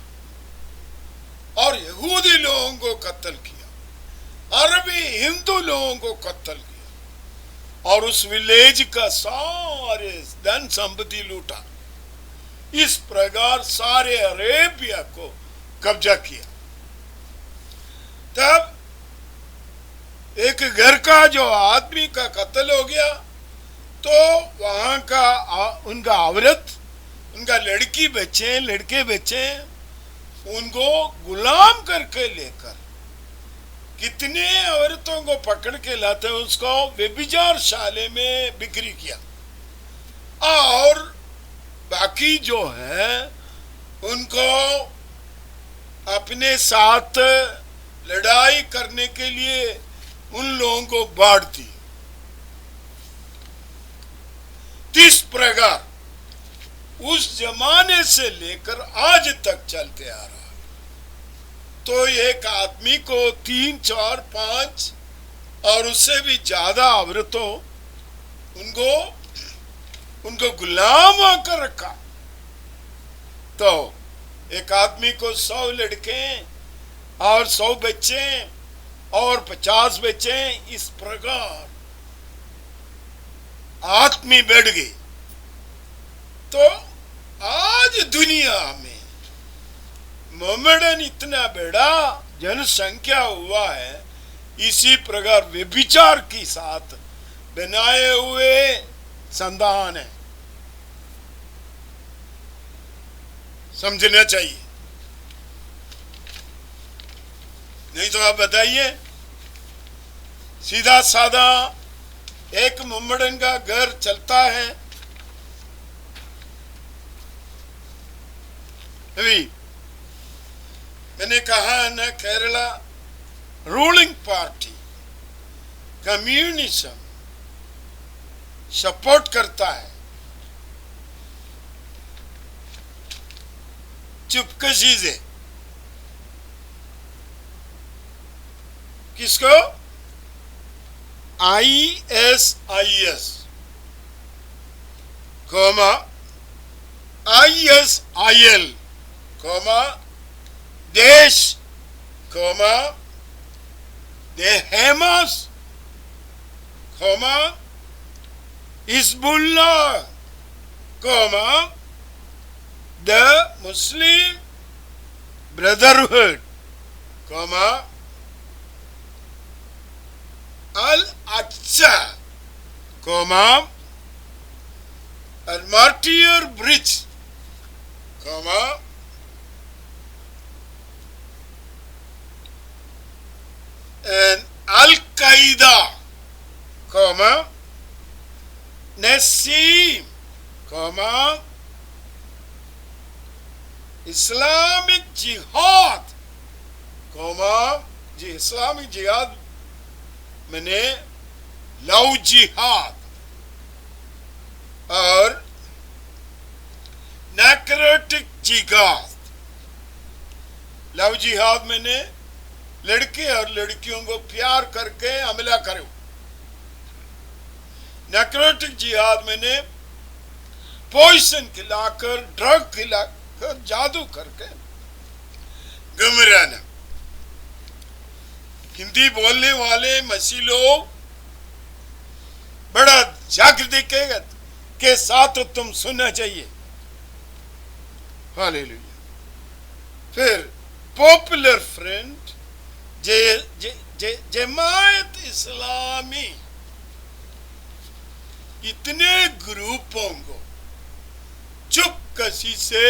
और यहूदी लोगों को कत्ल किया, अरबी हिंदू लोगों को कत्ल किया और उस विलेज का सारे धन संपत्ति लूटा। इस प्रकार सारे अरेबिया को कब्जा किया। तब एक घर का जो आदमी का कत्ल हो गया तो वहां का उनका औरत, उनका लड़के बच्चे उनको गुलाम करके लेकर कितने औरतों को पकड़ के लाते उसको व्यभिचार शाले में बिक्री किया और बाकी जो है उनको अपने साथ लड़ाई करने के लिए उन लोगों को बांट दी। इस प्रकार उस जमाने से लेकर आज तक चलते आ रहा। तो एक आदमी को 3, 4, 5 और उससे भी ज्यादा औरतों उनको गुलाम आकर रखा। तो एक आदमी को 100 लड़के और 100 बच्चे और 50 बच्चे, इस प्रकार आदमी बढ़ गए। तो आज दुनिया में मोहम्मदन इतना बड़ा जनसंख्या हुआ है इसी प्रकार व्यभिचार के साथ बनाए हुए संधान है, समझना चाहिए। नहीं तो आप बताइए, सीधा साधा एक मुम्मड़न का घर चलता है। अभी मैंने कहा ना, Kerala ruling party communism support करता है, चुपकसी से। किसको? ISIS, ISIL, देश, the Hamas, Hezbollah, the Muslim Brotherhood, Al-Aqsa, Al-Martyr Bridge, and Al-Qaeda, Nassim, Islamic Jihad, Islamic Jihad मैंने लव जिहाद, और नैक्रोटिक जिहाद। लव जिहाद मैंने लड़के और लड़कियों को प्यार करके हमला करो। नैक्रोटिक जिहाद मैंने पॉइजन खिलाकर, ड्रग खिलाकर, जादू करके गुमराना। हिंदी बोलने वाले मसीह लोग बड़ा जागृति के साथ तुम सुनना चाहिए। हालेलुया। फिर पॉपुलर फ्रंट, जमायत इस्लामी, इतने ग्रुपों को चुपकसी से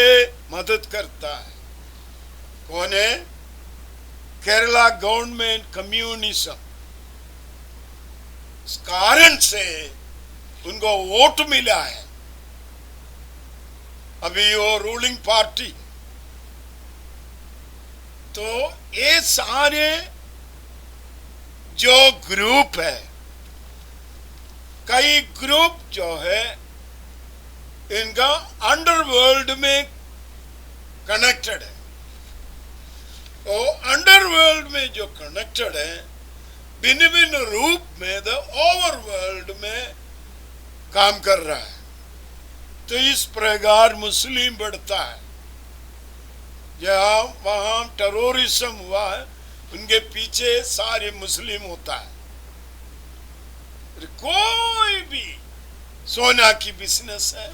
मदद करता है। कौन है? Kerala government communism. इस कारण से उनको वोट मिला है। अभी वो रूलिंग पार्टी। तो ये सारे जो ग्रुप है, कई ग्रुप जो है इनका अंडरवर्ल्ड में कनेक्टेड है। तो अंडरवर्ल्ड में जो कनेक्टेड है, भिन्न भिन्न रूप में द ओवरवर्ल्ड में काम कर रहा है। तो इस प्रकार मुस्लिम बढ़ता है। जहाँ वहाँ टेररिज्म हुआ है, उनके पीछे सारे मुस्लिम होता है। कोई भी सोना की बिजनेस है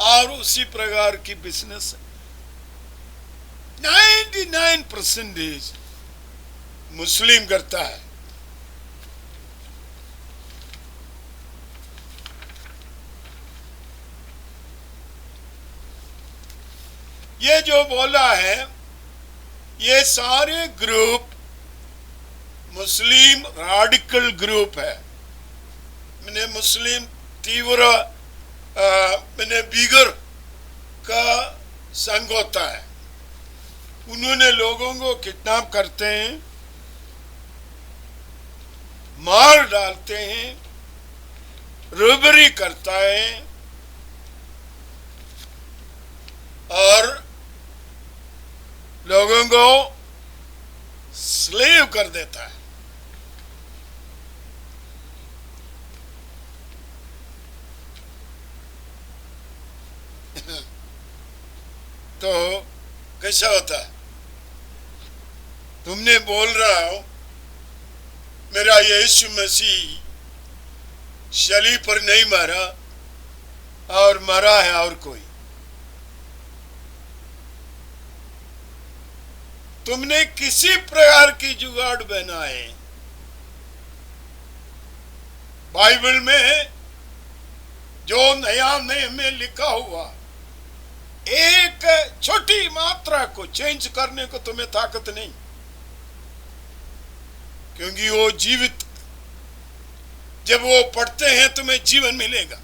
और उसी प्रकार की बिजनेस है, 99% मुस्लिम करता है। ये जो बोला है, ये सारे ग्रुप मुस्लिम रैडिकल ग्रुप है। मैंने मुस्लिम तीव्र मैंने बिगर का संघ होता है। उन्होंने लोगों को किडनैप करते हैं, मार डालते हैं, रॉबरी करता है और लोगों को स्लेव कर देता है। तो कैसा होता है? तुमने बोल रहा हो मेरा यीशु मसीह शली पर नहीं मरा और मरा है और कोई। तुमने किसी प्रकार की जुगाड़ बनाए बाइबल में जो नया नियम में लिखा हुआ एक छोटी मात्रा को चेंज करने को तुम्हें ताकत नहीं, क्योंकि वो जीवित, जब वो पढ़ते हैं तुम्हें जीवन मिलेगा,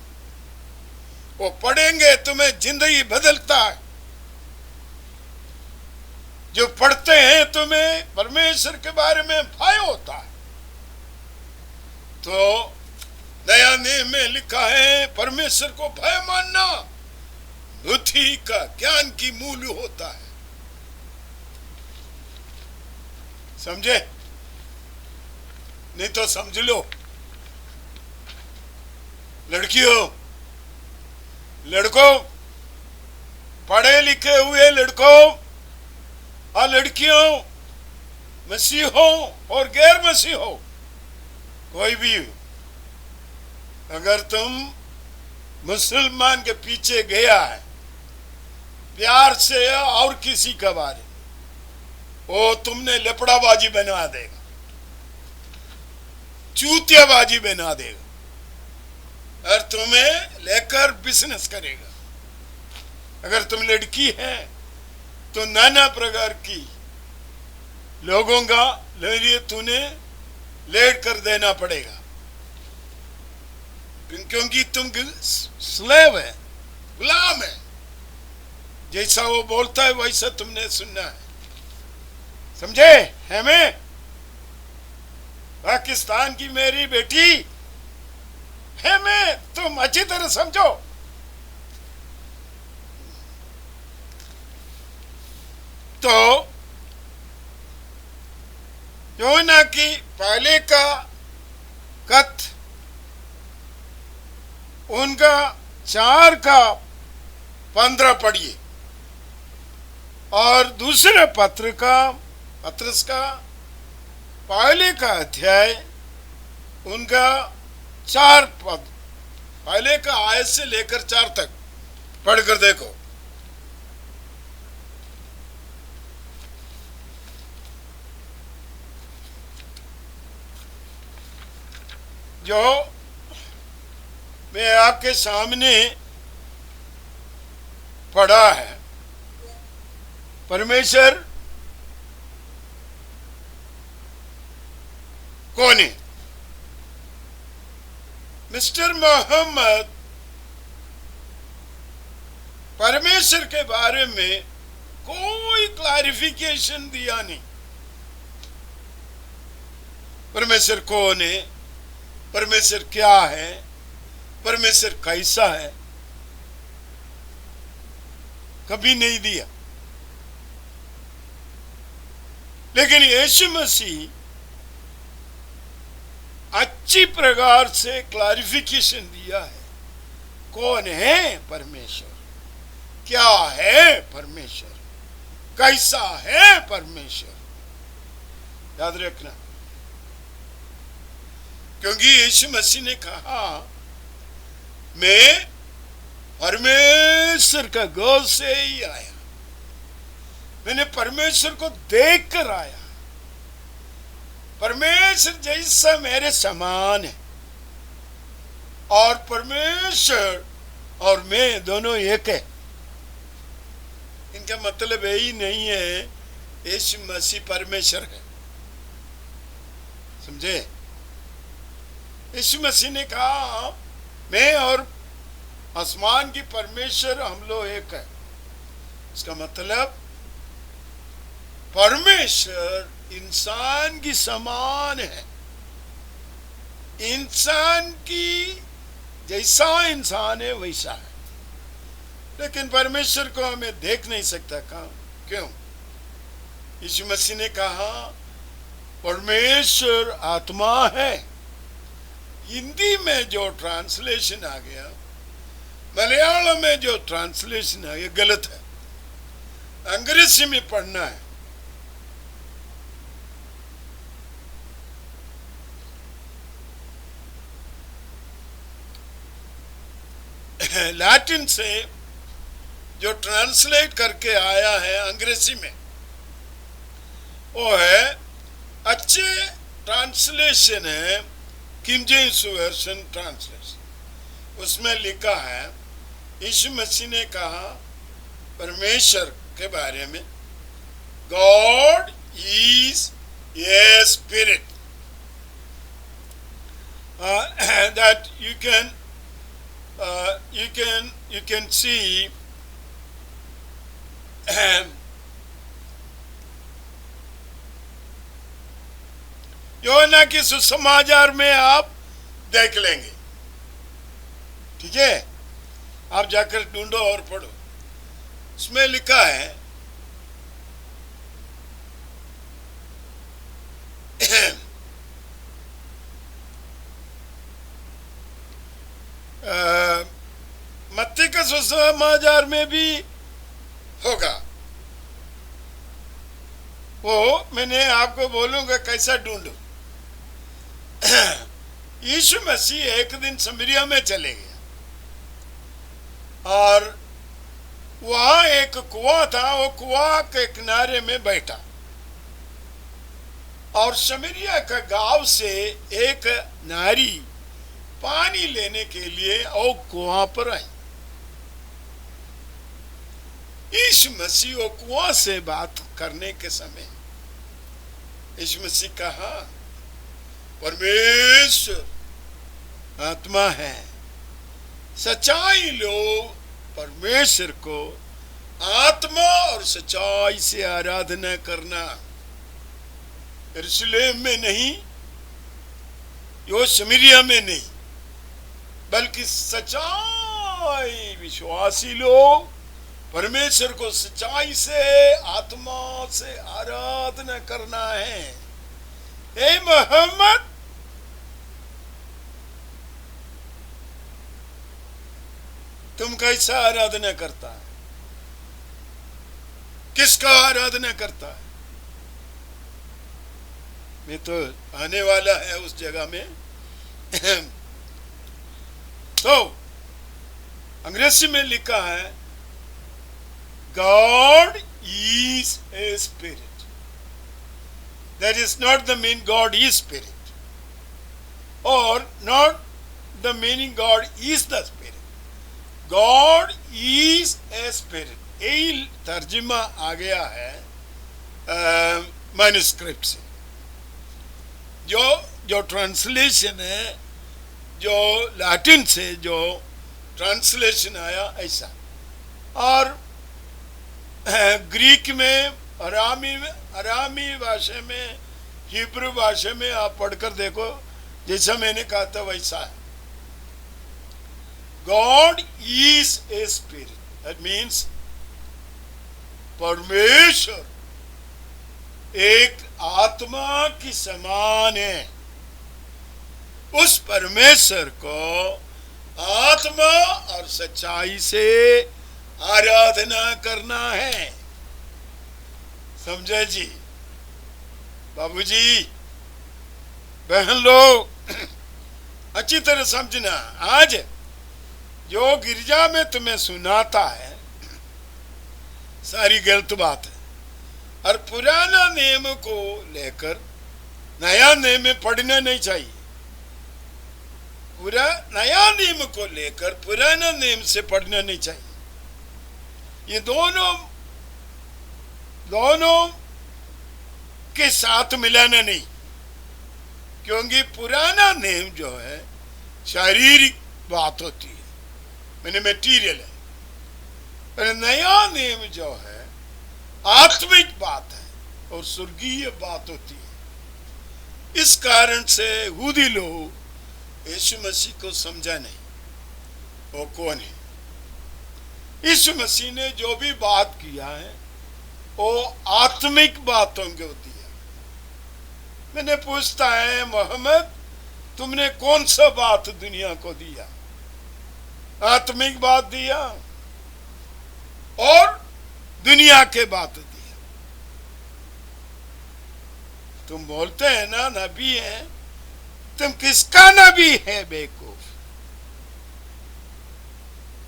वो पढ़ेंगे तुम्हें जिंदगी बदलता है। जो पढ़ते हैं तुम्हें परमेश्वर के बारे में भय होता है। तो नया नियम में लिखा है परमेश्वर को भय मानना बुद्धि का, ज्ञान की मूल होता है। समझे? नहीं तो समझ लो। लड़कियों, लड़कों, पढ़े लिखे हुए लड़कों और लड़कियों, मसीहों और गैर मसीहों, कोई भी, अगर तुम मुसलमान के पीछे गया है प्यार से और किसी के बारे में, वो तुमने लपड़ाबाजी बना देगा, चूतियाबाजी बना देगा और तुम्हें लेकर बिजनेस करेगा। अगर तुम लड़की है तो नाना प्रकार की लोगों का लिए तूने लेट कर देना पड़ेगा, क्योंकि तुम स्लेव है, गुलाम है। जैसा वो बोलता है वैसा तुमने सुनना है। समझे? है मैं पाकिस्तान की मेरी बेटी है, मैं तुम अच्छी तरह समझो। तो जो ना कि पहले का कथ उनका 4 का 15 पढ़िए और दूसरे पत्रस का पहले का अध्याय उनका 4 पद, पहले का आयत से लेकर 4 तक पढ़कर देखो। जो मैं आपके सामने पढ़ा है, परमेश्वर कौन है? मिस्टर मोहम्मद परमेश्वर के बारे में कोई क्लैरिफिकेशन दिया नहीं। परमेश्वर कौन है, परमेश्वर क्या है, परमेश्वर कैसा है, कभी नहीं दिया। लेकिन यीशु मसीह अच्छी प्रकार से क्लैरिफिकेशन दिया है। कौन है परमेश्वर, क्या है परमेश्वर, कैसा है परमेश्वर, याद रखना। क्योंकि यीशु मसीह ने कहा मैं परमेश्वर का गोद से ही आया, मैंने परमेश्वर को देख कर आया, परमेश्वर जैसा मेरे समान है, और परमेश्वर और मैं दोनों एक है। इनका मतलब यही नहीं है यीशु मसीह परमेश्वर है। समझे? यीशु मसीह ने कहा मैं और आसमान की परमेश्वर हम लोग एक है। इसका मतलब परमेश्वर इंसान की समान है, इंसान की जैसा इंसान है वैसा है। लेकिन परमेश्वर को हमें देख नहीं सकता। कहा क्यों? यीशु मसीह ने कहा परमेश्वर आत्मा है। हिंदी में जो ट्रांसलेशन आ गया, मलयालम में जो ट्रांसलेशन आ गया, गलत है। अंग्रेजी में पढ़ना है। लैटिन से जो ट्रांसलेट करके आया है अंग्रेजी में, वो है अच्छे ट्रांसलेशन है किंग जेम्स वर्जन ट्रांसलेशन, उसमें लिखा है यीशु मसीह ने कहा परमेश्वर के बारे में, God is a spirit, that you can see योना के सुसमाचार में आप देख लेंगे, ठीक है, आप जाकर ढूंढो और पढ़ो, उसमें लिखा है मत्ती का सुसमाचार में भी होगा, वो मैंने आपको बोलूंगा कैसा ढूंढो। यीशु मसीह एक दिन समरिया में चले गया और वहां एक कुआं था, वो कुआं के किनारे में बैठा और समरिया का गांव से एक नारी पानी लेने के लिए वो कुआं पर आई। यीशु मसीह वो कुआं से बात करने के समय यीशु मसीह कहा परमेश्वर आत्मा है, सच्चाई लोग परमेश्वर को आत्मा और सच्चाई से आराधना करना, यरूशलेम में नहीं, यो समरिया में नहीं, बल्कि सच्चाई विश्वासी लोग परमेश्वर को सच्चाई से आत्मा से आराधना करना है। ए मोहम्मद, तुम कैसा आराधना करता है, किसका आराधना करता है? मैं तो आने वाला है उस जगह में। तो अंग्रेजी में लिखा है God is a spirit. That is not the mean God is spirit, or not the meaning God is the spirit. God is a spirit. यही तर्जुमा आ गया है मैन्युस्क्रिप्ट से, जो ट्रांसलेशन है, जो लैटिन से जो ट्रांसलेशन आया ऐसा, और ग्रीक में, अरामी भाषा में, हिब्रू भाषा में आप पढ़कर देखो, जैसा मैंने कहा था वैसा है। God is a spirit. That means परमेश्वर एक आत्मा की समान है। उस परमेश्वर को आत्मा और सच्चाई से आराधना करना है। समझे जी? बाबूजी, बहन लोग, अच्छी तरह समझना। आज जो गिरजा में तुम्हें सुनाता है सारी गलत बात है, और पुराना नियम को लेकर नया नियम में पढ़ना नहीं चाहिए। नया नियम को लेकर पुराना नियम से पढ़ना नहीं चाहिए। ये दोनों के साथ मिलाना नहीं, क्योंकि पुराना नियम जो है शारीरिक बात होती है, मैंने मटीरियल है, पर नया नियम जो है आत्मिक बात है और स्वर्गीय बात होती है। इस कारण से यहूदी लोग यीशु मसीह को समझा नहीं, वो कौन है। यीशु मसीह ने जो भी बात किया है वो आत्मिक बातों की होती है। मैंने पूछता है, मोहम्मद तुमने कौन सा बात दुनिया को दिया? आत्मिक बात दिया और दुनिया के बात दिया। तुम बोलते हैं ना नबी है, तुम किसका नबी है बेवकूफ?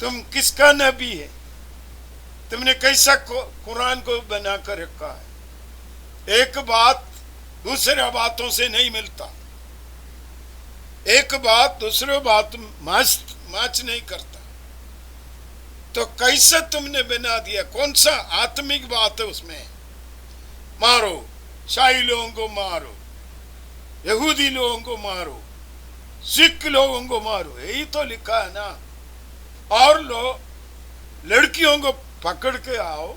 तुम किसका नबी है? तुमने कैसा कुरान को बना कर रखा है? एक बात दूसरे बातों से नहीं मिलता। एक बात दूसरे बात मैच नहीं करता, तो कैसे तुमने बना दिया? कौन सा आत्मिक बात है उसमें? मारो, शाही लोगों को मारो, यहूदी लोगों को मारो, सिख लोगों को मारो, यही तो लिखा है ना। और लड़कियों को पकड़ के आओ,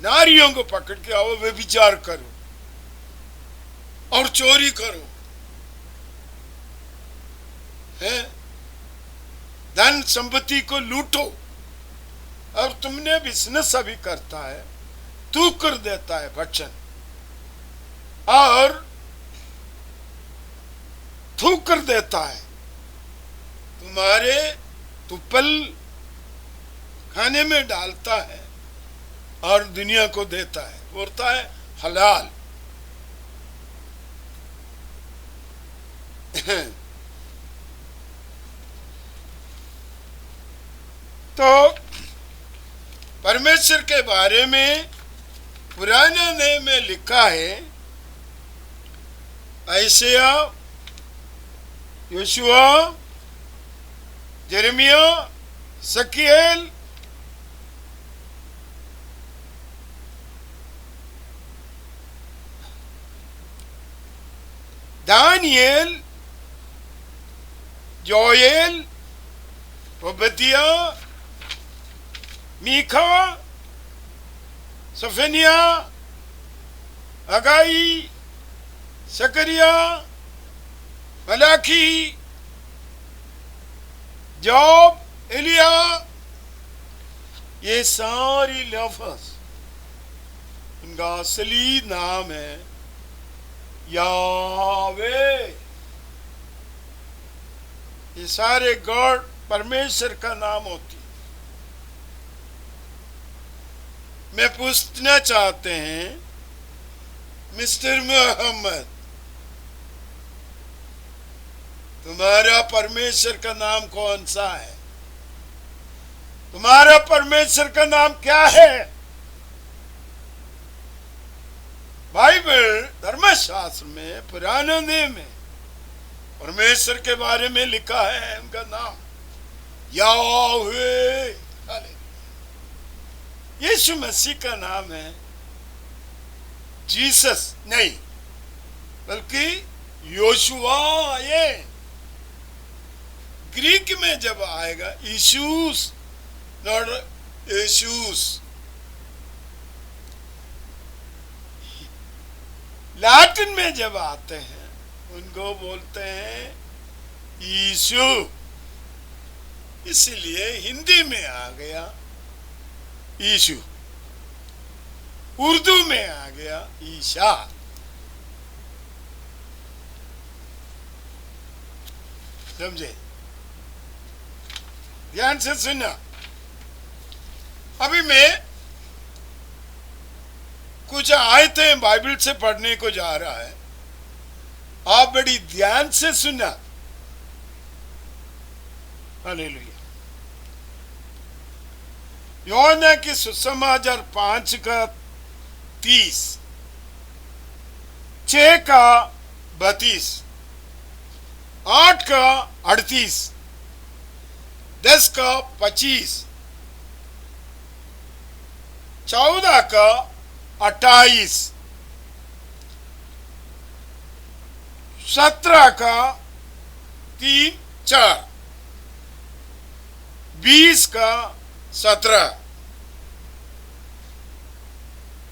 नारियों को पकड़ के आओ, वे विचार करो और चोरी करो, है धन संपत्ति को लूटो। और तुमने बिजनेस अभी करता है, तू कर देता है वचन, और तू कर देता है, तुम्हारे तुपल खाने में डालता है और दुनिया को देता है, बोलता है हलाल। तो परमेश्वर के बारे में पुराने नियम में लिखा है, यशाया, योशुआ, यिर्मयाह, सकीएल, दानिएल, योएल, ओबद्याह, मीका, सफनिया, हगाई, सकरिया, मलाकी, जोब, एलिया, ये सारी लफ्ज़ उनका असली नाम है यावे। ये सारे गॉड परमेश्वर का नाम होती। मैं पूछना चाहते हैं मिस्टर मोहम्मद, तुम्हारा परमेश्वर का नाम कौन सा है? तुम्हारा परमेश्वर का नाम क्या है? बाइबल धर्मशास्त्र में, पुराने नियम में परमेश्वर के बारे में लिखा है, उनका नाम यावे। यीशु मसीह का नाम है जीसस नहीं, बल्कि योशुआ। ये ग्रीक में जब आएगा यीशुस, नॉट यीशुस। लैटिन में जब आते हैं उनको बोलते हैं यीशु, इसलिए हिंदी में आ गया यीशु, उर्दू में आ गया ईशा। समझे? ध्यान से सुनना। अभी मैं कुछ आयतें बाइबल से पढ़ने को जा रहा है, आप बड़ी ध्यान से सुनना। हालेलुया। यूहन्ना की सुसमाचार 5 का 30, 6 का 32, 8 का 38, 10 का 25, 14 का 28, 17 का 3, 4, 20 का 17,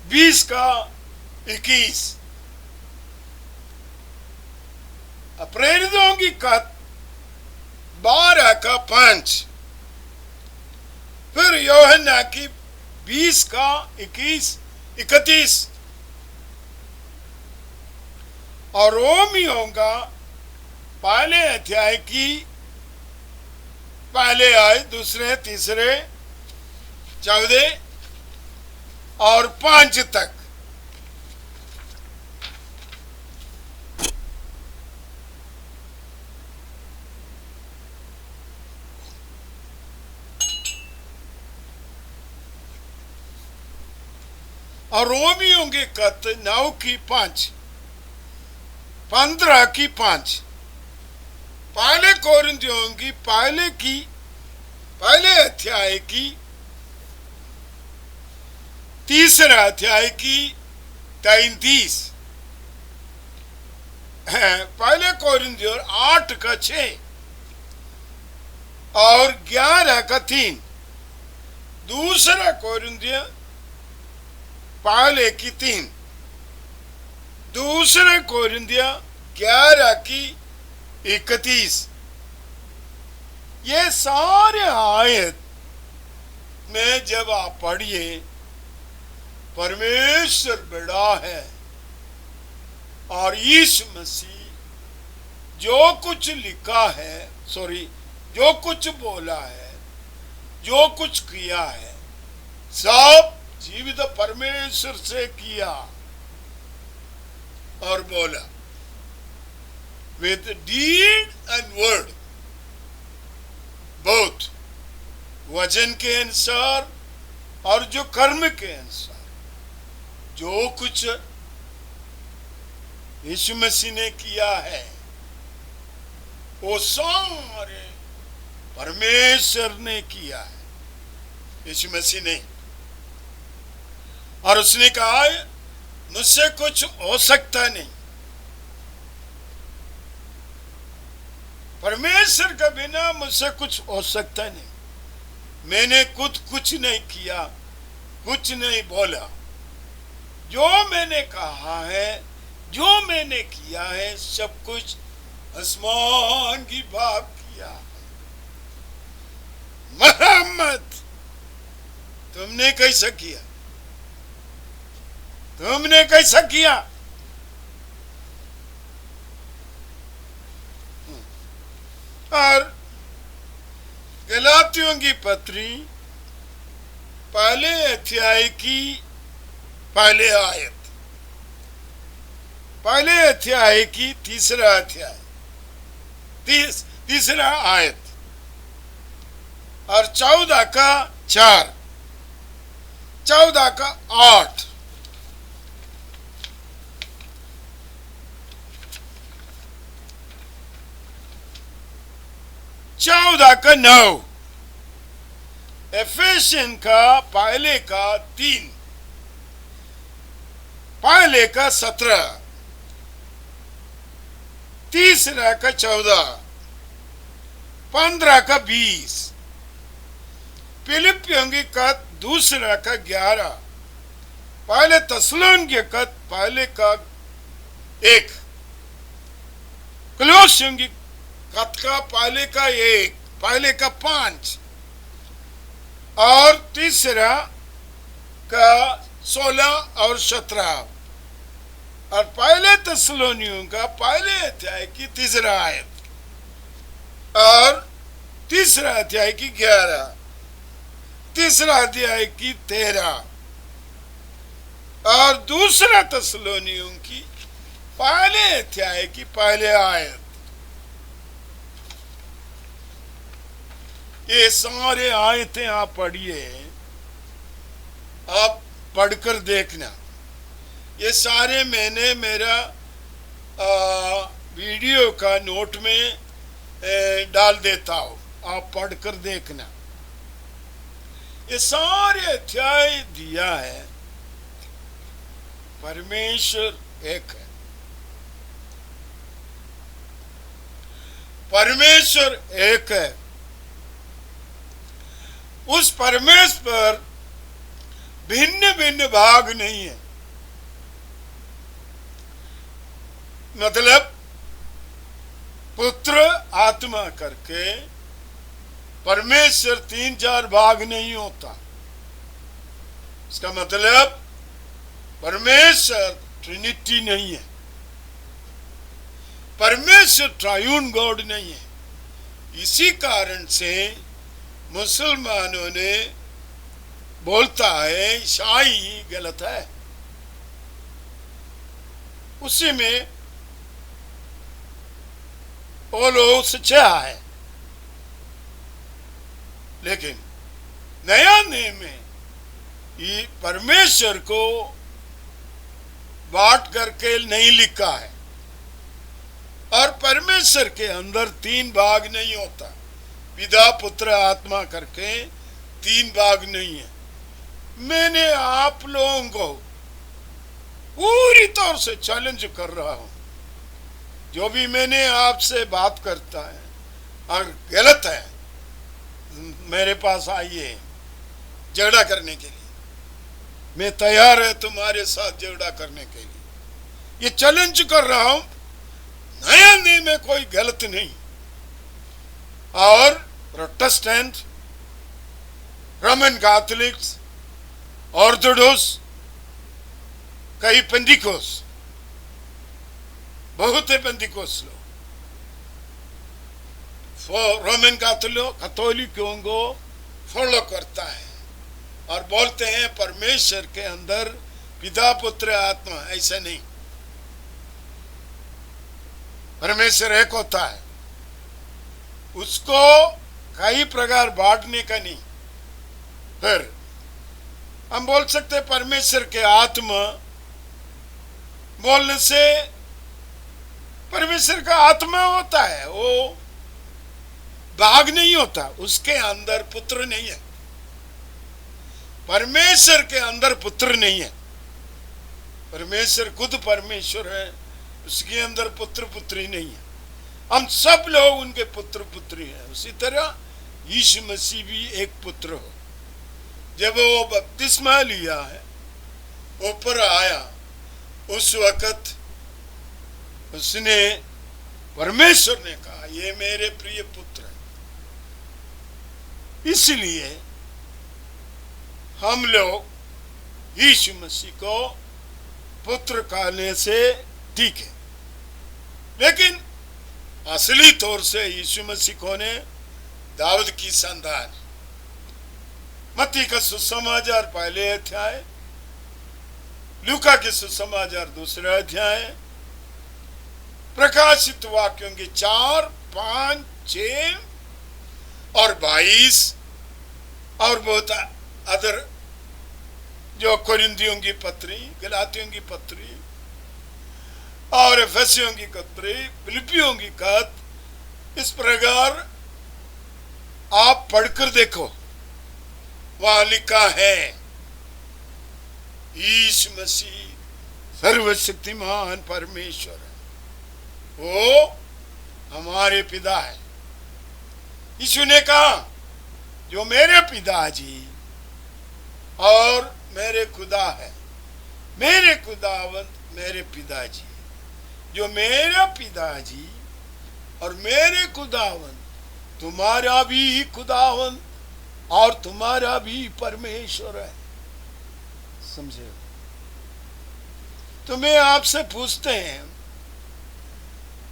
20 का 21, प्रेरितों की कथ 12 का 5, फिर यूहन्ना की 20 का 21, 31, और रोमियों का पहले अध्याय की पहले आए, दूसरे, तीसरे, 14 और 5 तक। और रोमियों के खत 9 की 5, 15 की 5, पहले कोरिन्थियों की पहले अध्याय की 3 अध्याय की 33, पहले कोरिन्थियों 8 का 6 और 11 का 3, दूसरा कोरिन्थियों पहले की 3, दूसरे कोरिन्थियों 11 की 31, ये सारे आयत में जब आप पढ़िए, परमेश्वर बड़ा है और यीशु मसीह जो कुछ लिखा है, जो कुछ बोला है, जो कुछ किया है, सब जीवित परमेश्वर से किया और बोला, with deed and word, both, वचन के अनुसार और जो कर्म के अनुसार, जो कुछ यीशु मसीह ने किया है वो सारे परमेश्वर ने किया है, यीशु मसीह ने। और उसने कहा मुझसे कुछ हो सकता नहीं, परमेश्वर के बिना मुझसे कुछ हो सकता नहीं, मैंने खुद कुछ नहीं किया, कुछ नहीं बोला, जो मैंने कहा है, जो मैंने किया है, सब कुछ आसमान की बात किया है। मोहम्मद तुमने कैसा किया, तुमने कैसा किया? और गलातियों की पत्री पहले अध्याय की पहले आयत, पहले अध्याय की तीसरा अध्याय, तीसरा आयत और 14 का 4, 14 का 8, 14 का 9, एफेसियन का पहले का 3, पहले का 17, तीसरा का 14, 15 का 20, फिलिपियों का दूसरा का 11, पहले तस्सलोनिके का पहले का 1, कोलोसियों की खत का पहले का 1, पहले का 5 और तीसरा का 16 और 17 और पहले तस्सलोनियों का पहले अध्याय की तीसरा आयत और तीसरा अध्याय की 11, तीसरा अध्याय की 13 और दूसरा तस्सलोनियों की पहले अध्याय की पहले आयत। ये सारे आयतें आप पढ़िए, आप पढ़कर देखना। ये सारे मैंने मेरा वीडियो का नोट में डाल देता हूँ, आप पढ़कर देखना। ये सारे अध्याय दिया है, परमेश्वर एक है, परमेश्वर एक है। उस परमेश्वर पर भिन्न भिन्न भाग नहीं है, मतलब पुत्र आत्मा करके परमेश्वर 3-4 भाग नहीं होता। इसका मतलब परमेश्वर ट्रिनिटी नहीं है, परमेश्वर ट्रायून गॉड नहीं है। इसी कारण से मुसलमानों ने बोलता है ईसाई गलत है, उसी में वो लोग सच्चा है। लेकिन नया नियम में ये परमेश्वर को बांट करके नहीं लिखा है और परमेश्वर के अंदर तीन भाग नहीं होता, पिता पुत्र आत्मा करके तीन भाग नहीं है। मैंने आप लोगों को पूरी तौर से चैलेंज कर रहा हूं, जो भी मैंने आपसे बात करता है और गलत है, मेरे पास आइए झगड़ा करने के लिए। मैं तैयार है तुम्हारे साथ झगड़ा करने के लिए, ये चैलेंज कर रहा हूं। नया नियम में कोई गलत नहीं। और प्रोटेस्टेंट, रोमन कैथोलिक्स, ऑर्थोडॉक्स, कई पेंटिकोस, बहुत है पेंटिकोस लोग, रोमन कैथोलिकों को फॉलो करता है और बोलते हैं परमेश्वर के अंदर पिता पुत्र आत्मा। ऐसा नहीं, परमेश्वर एक होता है, उसको कई प्रकार बांटने का नहीं। फिर हम बोल सकते परमेश्वर के आत्मा बोलने से परमेश्वर का आत्मा होता है, वो भाग नहीं होता, उसके अंदर पुत्र नहीं है। परमेश्वर के अंदर पुत्र नहीं है, परमेश्वर खुद परमेश्वर है, उसके अंदर पुत्र पुत्री नहीं है। हम सब लोग उनके पुत्र पुत्री हैं। उसी तरह यीशु मसीह भी एक पुत्र हो। जब वो बपतिस्मा लिया है, ऊपर आया, उस वक्त उसने, परमेश्वर ने कहा ये मेरे प्रिय पुत्र है। इसलिए हम लोग यीशु मसीह को पुत्र कहने से ठीक है, लेकिन असली तौर से यीशु मसीह कौन है? दाऊद की संतान। मत्ती का सुसमाचार पहले अध्याय, लूका के सुसमाचार दूसरा अध्याय, प्रकाशित वाक्यों के 4, 5, 6 और 22 और बहुत अदर, जो कोरिन्थियों की पत्री, गलातियों की पत्री और एफेसियों की पत्री, फिलिपियों की खत, इस प्रकार आप पढ़कर देखो, वहां लिखा है यीशु मसीह सर्वशक्तिमान परमेश्वर है, वो हमारे पिता है। यीशु ने कहा जो मेरे पिताजी और मेरे खुदा है, मेरे खुदावंत मेरे पिताजी, जो मेरा पिताजी और मेरे खुदावंत तुम्हारा भी खुदावंत और तुम्हारा भी परमेश्वर है। समझे? तो मैं आपसे पूछते हैं,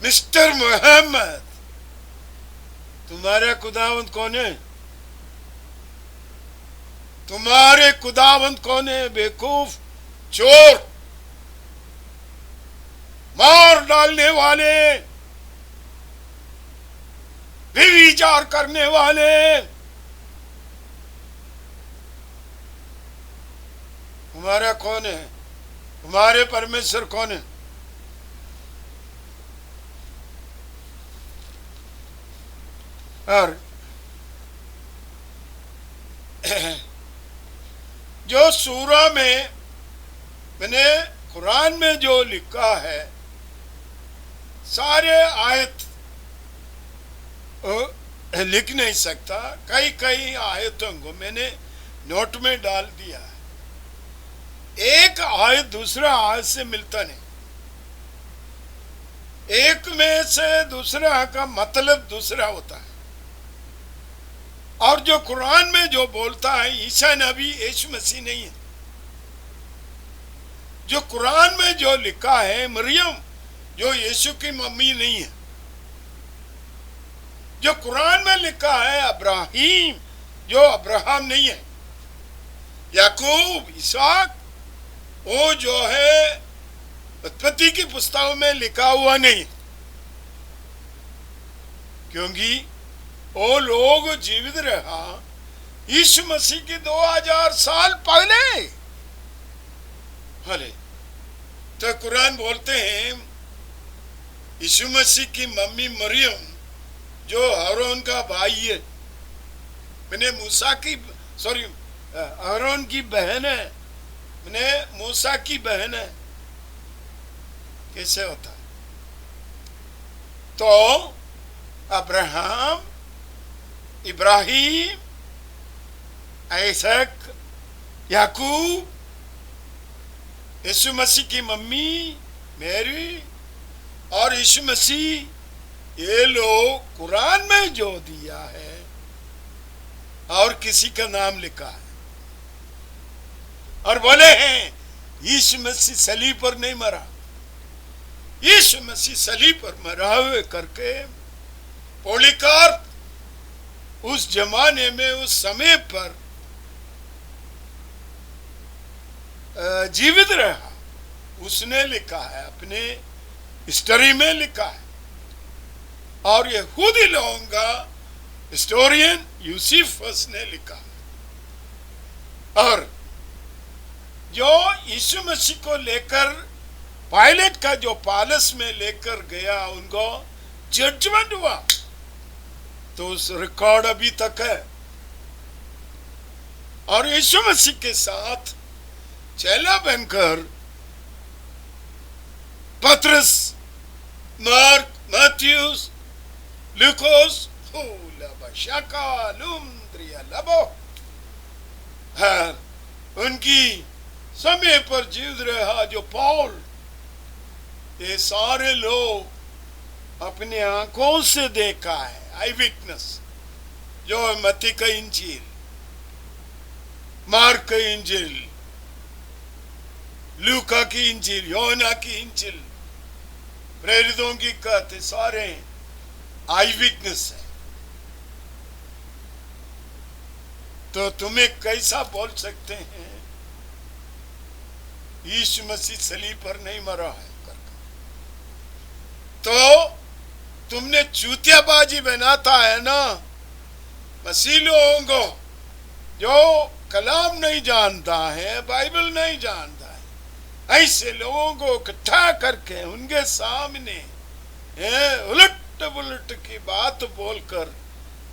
मिस्टर मोहम्मद, तुम्हारा खुदावंत कौन है? तुम्हारे खुदावंत कौन है? बेवकूफ, चोर, मार डालने वाले, व्यभिचार करने वाले, तुम्हारा कौन है? तुम्हारे परमेश्वर कौन है? और जो सूरा में, मैंने कुरान में जो लिखा है, सारे आयत लिख नहीं सकता, कई कई आयतों को मैंने नोट में डाल दिया है। एक आयत दूसरा आयत से मिलता नहीं, एक में से दूसरा का मतलब दूसरा होता है। और जो कुरान में जो बोलता है ईसा नबी यीशु मसीह नहीं है। जो कुरान में जो लिखा है मरियम, जो यीशु की मम्मी नहीं है। जो कुरान में लिखा है अब्राहीम, जो अब्राहम नहीं है। याकूब, इसहाक, वो जो है उत्पत्ति की पुस्तकों में लिखा हुआ नहीं, क्योंकि वो लोग जीवित रहा यीशु मसीह की 2000 साल पहले। हले तो कुरान बोलते हैं यीशु मसीह की मम्मी मरियम जो हारून का भाई है, मैंने मूसा की हारून की बहन है, मैंने मूसा की बहन है, कैसे होता? तो अब्राहम, इब्राहिम, आइसक, याकूब, यीशु मसीह की मम्मी मैरी और यीशु मसीह, ये लोग कुरान में जो दिया है और किसी का नाम लिखा है और बोले हैं यीशु मसीह सलीब पर नहीं मरा, यीशु मसीह सलीब पर मरा हुए करके पॉलीकार्प उस जमाने में, उस समय पर जीवित रहा, उसने लिखा है, अपने हिस्ट्री में लिखा है। और यहूदी लोगों का हिस्टोरियन यूसिफस ने लिखा है। और जो यीशु मसीह को लेकर पायलट का जो पैलेस में लेकर गया, उनको जजमेंट हुआ, तो उस रिकॉर्ड अभी तक है। और यीशु मसीह के साथ चेला बनकर पतरस, मार्क, मैथ्यूस, लूकोस, उनकी समय पर जीवित रहा जो पॉल, ये सारे लोग अपने आंखों से देखा है, आई विटनेस। जो मत्ती का इंजील, मार्क का इंजील, लूका की इंजील, योना की इंजील, प्रेरितों की कथा, सारे आई विटनेस है। तो तुम्हें कैसा बोल सकते हैं यीशु मसीह सलीब पर नहीं मरा है करके? तो तुमने चूतियाबाजी बनाता है ना मसीह लोगों को, जो कलाम नहीं जानता है, बाइबल नहीं जानता है, ऐसे लोगों को इकट्ठा करके उनके सामने उलट पुलट की बात बोलकर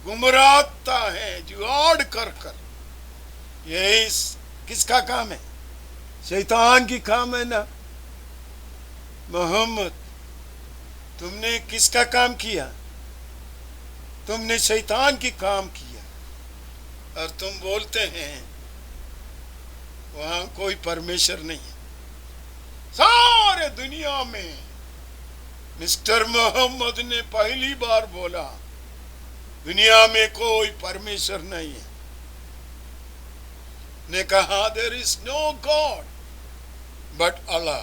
गुमराहता है, जुगाड़ कर कर। यही किसका काम है? शैतान की काम है ना। मोहम्मद, तुमने किसका काम किया? तुमने शैतान की काम किया। और तुम बोलते हैं वहां कोई परमेश्वर नहीं है। सारे दुनिया में मिस्टर मोहम्मद ने पहली बार बोला दुनिया में कोई परमेश्वर नहीं है। ने कहा there is no god but Allah.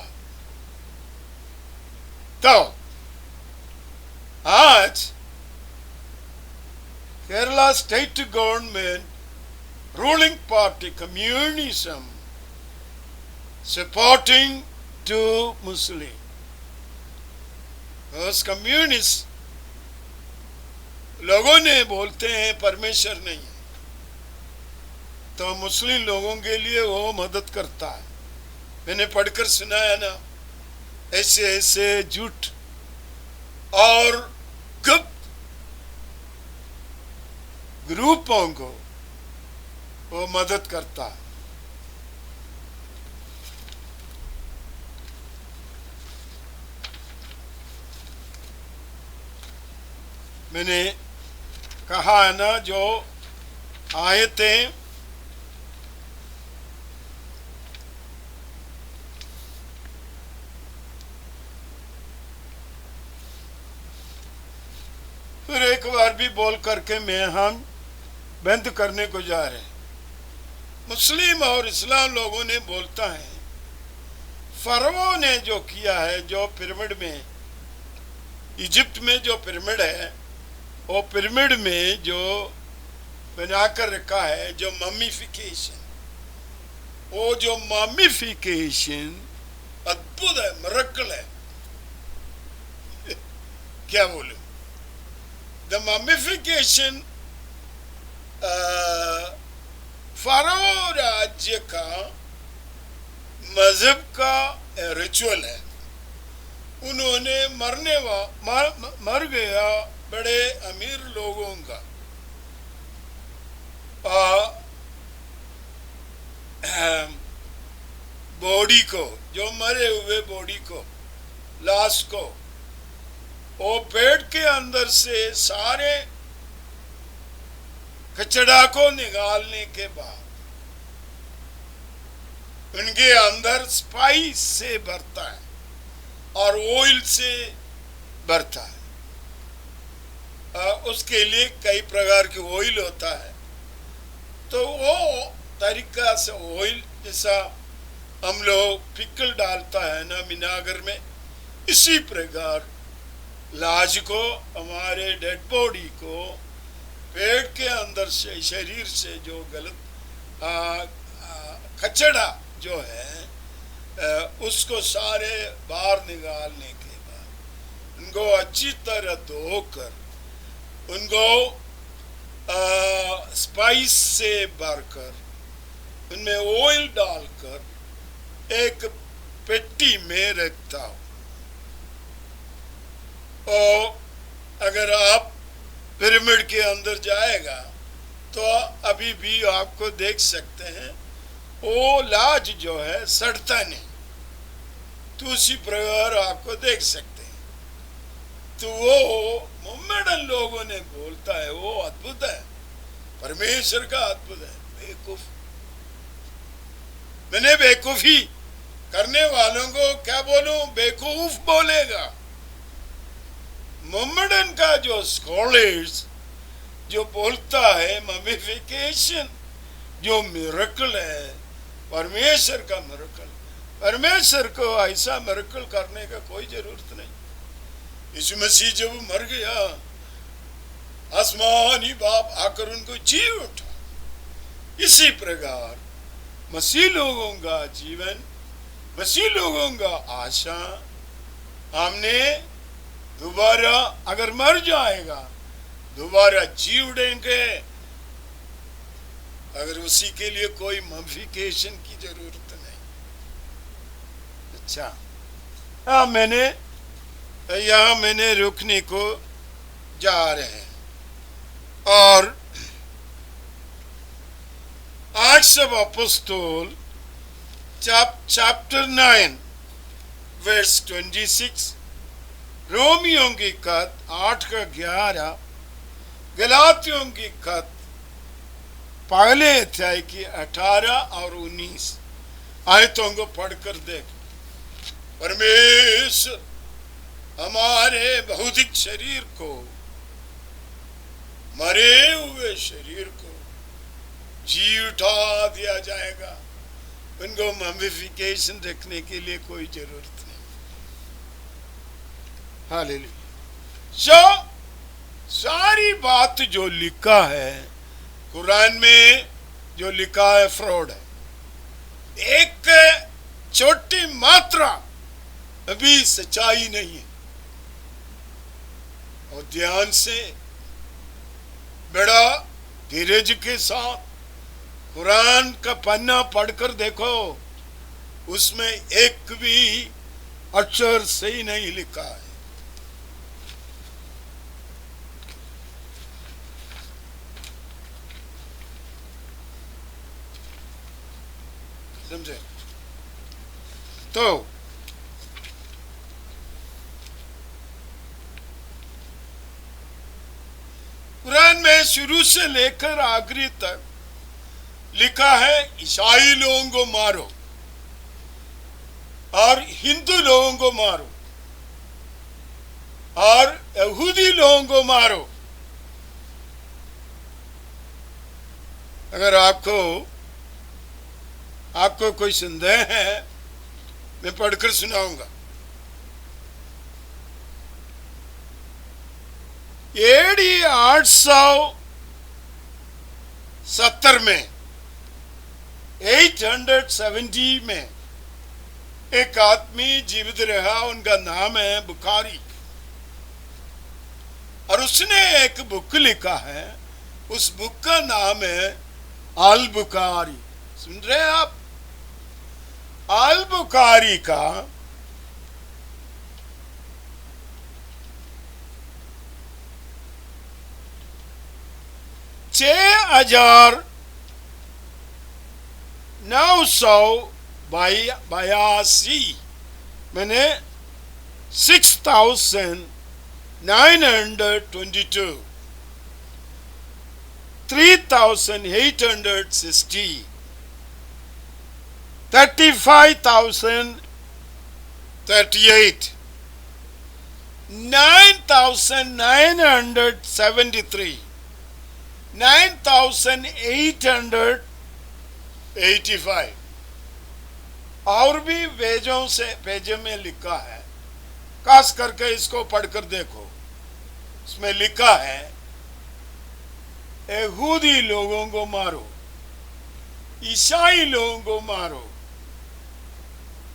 तो आज Kerala state government ruling party communism supporting to muslim, उस कम्युनिस्ट लोगों ने बोलते हैं परमेश्वर नहीं है, तो मुस्लिम लोगों के लिए वो मदद करता है। मैंने पढ़कर सुनाया ना, ऐसे ऐसे झूठ और गुप्त ग्रुपों को वो मदद करता है। मैंने कहा है ना, जो आयतें फिर एक बार भी बोल करके हम बंद करने को जा रहे हैं। मुस्लिम और इस्लाम लोगों ने बोलता है फरो ने जो किया है, जो पिरामिड में, इजिप्ट में जो पिरामिड है, वो पिरामिड में जो बनाकर रखा है, जो मम्मीफिकेशन, वो जो मम्मीफिकेशन अद्भुत है, मिरेकल है। क्या बोलूं? द मम्मीफिकेशन फारो राज्य का मजहब का रिचुअल है। उन्होंने मर गया बड़े अमीर लोगों का बॉडी को, जो मरे हुए बॉडी को, लाश को, वो पेट के अंदर से सारे कचड़ा को निकालने के बाद उनके अंदर स्पाइस से भरता है और ऑयल से भरता है। उसके लिए कई प्रकार की ऑयल होता है, तो वो तरीका से ऑयल जैसा हम लोग पिकल डालता है ना विनेगर में, इसी प्रकार लाश को, हमारे डेड बॉडी को पेट के अंदर से, शरीर से जो गलत कचड़ा जो है उसको सारे बाहर निकालने के बाद उनको अच्छी तरह धोकर उनको स्पाइस से भरकर उनमें ऑयल डालकर एक पेटी में रखता हूँ। और अगर आप पिरामिड के अंदर जाएगा तो अभी भी आपको देख सकते हैं वो लाज जो है सड़ता नहीं, तो उसी प्रकार आपको देख सकते हैं। तो वो मोहम्मदन लोगों ने बोलता है वो अद्भुत है, परमेश्वर का अद्भुत है। बेवकूफ, मैंने बेवकूफी करने वालों को क्या बोलूं, बेवकूफ बोलेगा। मोहम्मदन का जो स्कॉलर्स जो बोलता है ममिफिकेशन जो मिरेकल है, परमेश्वर का मिरेकल, परमेश्वर को ऐसा मिरेकल करने का कोई जरूरत नहीं। यीशु मसीह जब मर गया, आसमानी बाप आकर उनको जी उठा। इसी प्रकार मसीह लोगों का जीवन, मसीह लोगों का आशा, हमने दोबारा अगर मर जाएगा दोबारा जी उठेंगे, अगर उसी के लिए कोई मॉडिफिकेशन की जरूरत नहीं। अच्छा, मैंने रुकने को जा रहे हैं। और acts of apostle chapter 9 verse 26, रोमियों की खत 8 का 11, गलातियों की खत पहले अध्याय की 18 और 19 आयतों को पढ़कर देख। परमेश्वर हमारे भौतिक शरीर को, मरे हुए शरीर को जी उठा दिया जाएगा। उनको ममिफिकेशन रखने के लिए कोई जरूरत नहीं। हालेलुया। सारी बात जो लिखा है कुरान में, जो लिखा है फ्रॉड है। एक छोटी मात्रा अभी सच्चाई नहीं है। और ध्यान से, बड़ा धीरज के साथ कुरान का पन्ना पढ़कर देखो, उसमें एक भी अक्षर सही नहीं लिखा है। समझे? तो कुरान में शुरू से लेकर आखिरी तक लिखा है ईसाई लोगों को मारो और हिंदू लोगों को मारो और यहूदी लोगों को मारो। अगर आपको कोई संदेह है, मैं पढ़कर सुनाऊंगा। एडी 870 में, 870 में एक आदमी जीवित रहा, उनका नाम है बुखारी, और उसने एक बुक लिखा है। उस बुक का नाम है अल बुखारी। सुन रहे हैं आप? अल बुखारी का 6,982 मैंने 6,922 3,860 35,038 9,973 9,885 और भी पेजों में लिखा है, खास करके इसको पढ़कर देखो। इसमें लिखा है यहूदी लोगों को मारो, ईसाई लोगों को मारो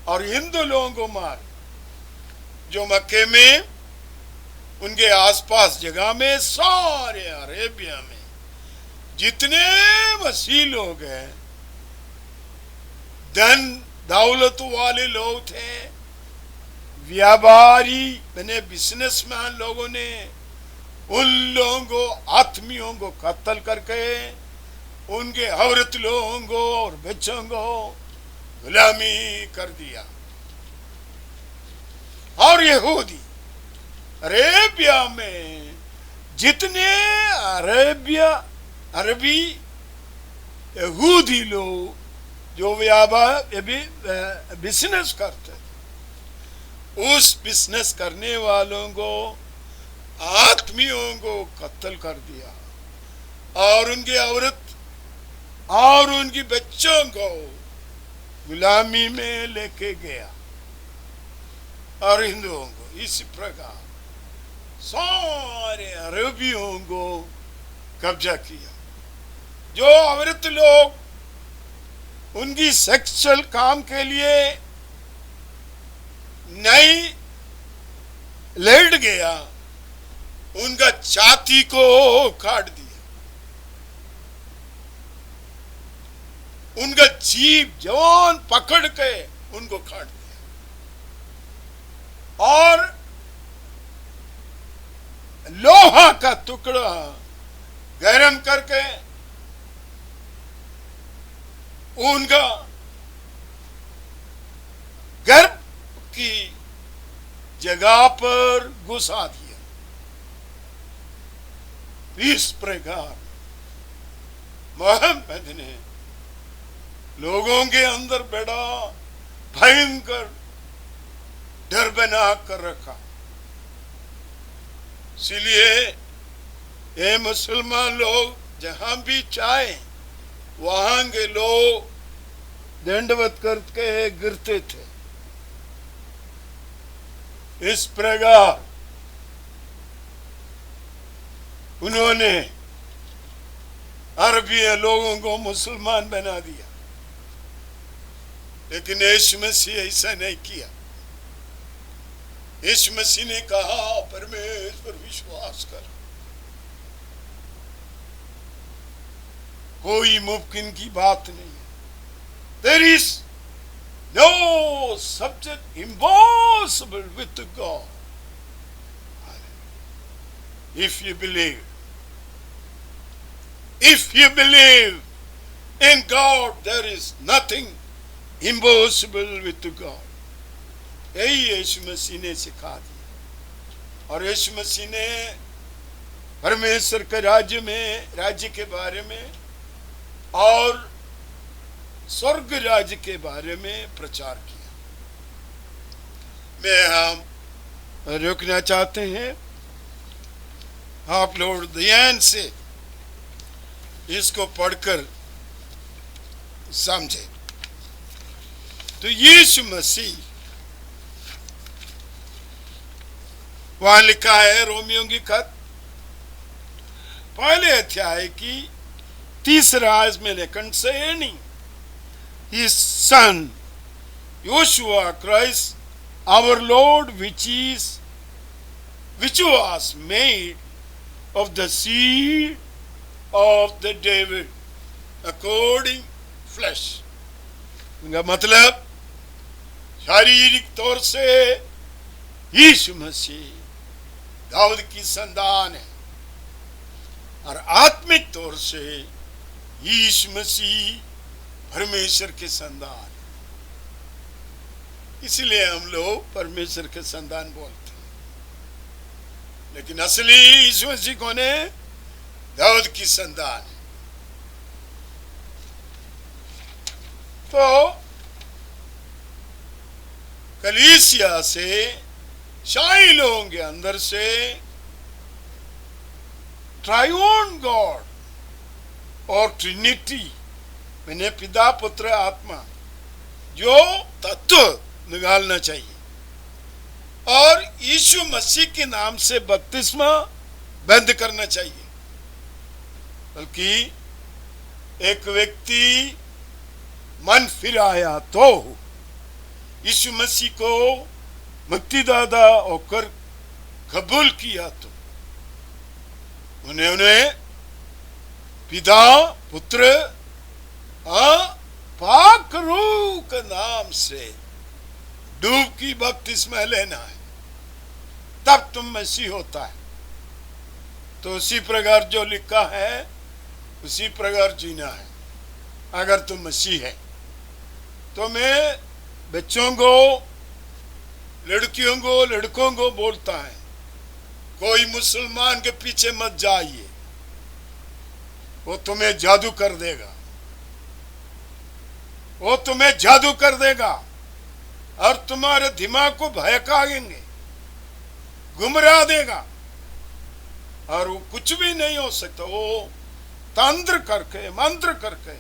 और हिंदू लोगों को मारो। जो मक्के में उनके आसपास जगह में सारे अरेबिया में जितने मसीह लोग हैं, धन दौलत वाले लोग थे, व्यापारी बने बिजनेसमैन लोगों ने उन लोगों को, आत्मियों को कत्ल करके उनके औरत लोगों को और बच्चों को गुलामी कर दिया। और यहूदी अरेबिया में जितने अरबी यहूदी लोग जो व्यापार बिजनेस करते, उस बिजनेस करने वालों को, आत्मियों को कत्ल कर दिया और उनके औरत और उनकी बच्चों को गुलामी में लेके गया। और हिंदुओं को इसी प्रकार सारे अरबियों को कब्जा किया। जो औरत लोग उनकी सेक्सुअल काम के लिए नहीं लेट गया, उनका छाती को काट दिया, उनका जीभ जवान पकड़ के उनको काट दिया और लोहा का टुकड़ा गरम करके उनका गर्भ की जगह पर घुसा दिया। इस प्रकार मोहम्मद ने लोगों के अंदर बड़ा भयंकर डर बना कर रखा। इसलिए ये मुसलमान लोग जहां भी चाहे वहां के लोग दंडवत करके गिरते थे। इस प्रकार उन्होंने अरबी लोगों को मुसलमान बना दिया, लेकिन यीशु मसीह ऐसा नहीं किया। यीशु मसीह ने कहा परमेश्वर विश्वास कर, कोई मुमकिन की बात नहीं है। There is no subject impossible with God. If you believe in God, there is nothing impossible with God. यही यीशु मसीह ने सिखा दिया। और यीशु मसीह ने परमेश्वर के राज्य के बारे में और स्वर्ग राज्य के बारे में प्रचार किया। हम रुकना चाहते हैं, आप लोग ध्यान से इसको पढ़कर समझे। तो यीशु मसीह, वहां लिखा है रोमियों की खत पहले अध्याय की 3 में concerning his son Joshua Christ our Lord, which was made of the seed of the David according flesh। इनका मतलब शारीरिक तौर से यीशु मसीह दाऊद की संतान है। और आत्मिक तौर से यीशु मसीह परमेश्वर के संतान, इसलिए हम लोग परमेश्वर के संतान बोलते हैं। लेकिन असली यीशु मसीह कौन है? दाऊद की संतान है। तो कलीसिया से शाही लोगों के अंदर से ट्राइयोन गॉड और ट्रिनिटी, मैंने पिता पुत्र आत्मा, जो तत्व निकालना चाहिए और यीशु मसीह के नाम से बपतिस्मा बंद करना चाहिए। बल्कि एक व्यक्ति मन फिर आया तो यीशु मसीह को मुक्तिदाता होकर कबूल किया तो उन्होंने पिता पुत्र पाक रूह के नाम से डूबकी बपतिस्मा लेना है, तब तुम मसीह होता है। तो उसी प्रकार जो लिखा है उसी प्रकार जीना है। अगर तुम मसीह है तो मैं बच्चों को, लड़कियों को, लड़कों को बोलता है, कोई मुसलमान के पीछे मत जाइए, वो तुम्हें जादू कर देगा, वो तुम्हें जादू कर देगा और तुम्हारे दिमाग को बहकाएंगे, गुमराह देगा और वो कुछ भी नहीं हो सकता। वो तंत्र करके, मंत्र करके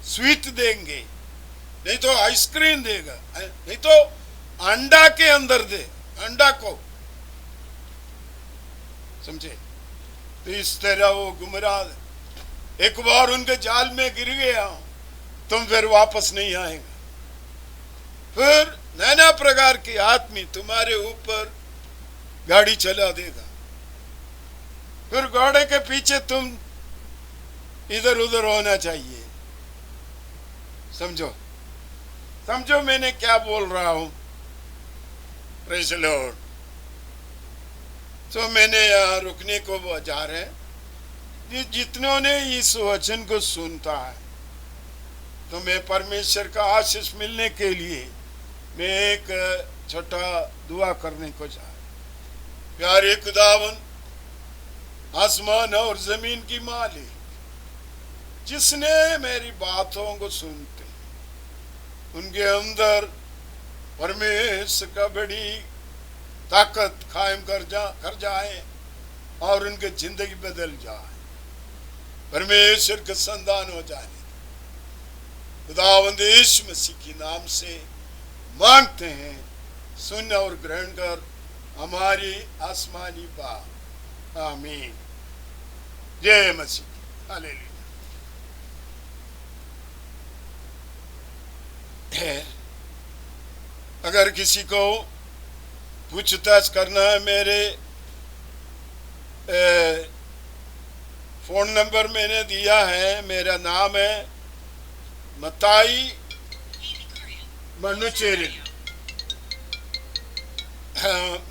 स्वीट देंगे, नहीं तो आइसक्रीम देगा, नहीं तो अंडा के अंदर दे, अंडा को, समझे? तो इस तरह वो गुमराह, एक बार उनके जाल में गिर गया तुम फिर वापस नहीं आएगा। फिर नाना प्रकार के आदमी तुम्हारे ऊपर गाड़ी चला देगा, फिर घोड़े के पीछे तुम इधर उधर होना चाहिए। समझो समझो मैंने क्या बोल रहा हूं। Praise the Lord. तो मैंने यहाँ रुकने को जा रहे, जितनों ने इस वचन को सुनता है तो मैं परमेश्वर का आशीष मिलने के लिए मैं एक छोटा दुआ करने को जा रहा। प्यारे खुदावन, आसमान और जमीन की मालिक, जिसने मेरी बातों को सुनते उनके अंदर परमेश्वर का बड़ी ताकत कायम कर जाए और उनकी जिंदगी बदल जाए, परमेश्वर के संतान हो जाने खुदावंद यीशु मसीह के नाम से मांगते हैं। सुन और ग्रहण कर हमारी आसमानी बात। आमीन। जय मसीह। हालेलुया। अगर किसी को पूछताछ करना है, मेरे फोन नंबर मैंने दिया है। मेरा नाम है मताई मनुचेरिल।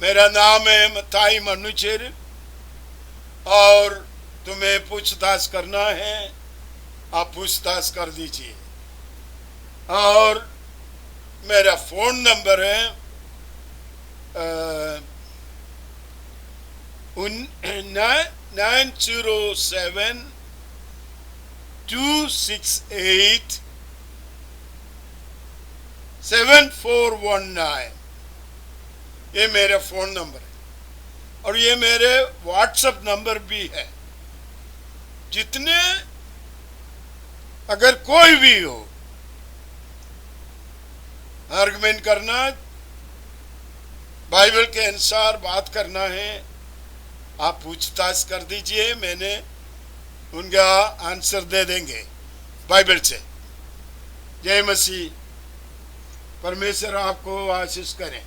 मेरा नाम है मताई मनुचेरिल। और तुम्हें पूछताछ करना है, आप पूछताछ कर दीजिए। और मेरा फोन नंबर है 907-268-7419। ये मेरा फोन नंबर है और ये मेरे व्हाट्सएप नंबर भी है। जितने, अगर कोई भी हो आर्गुमेंट करना, बाइबल के अनुसार बात करना है, आप पूछताछ कर दीजिए, मैंने उनका आंसर दे देंगे बाइबल से। जय मसीह। परमेश्वर आपको आशीष करें।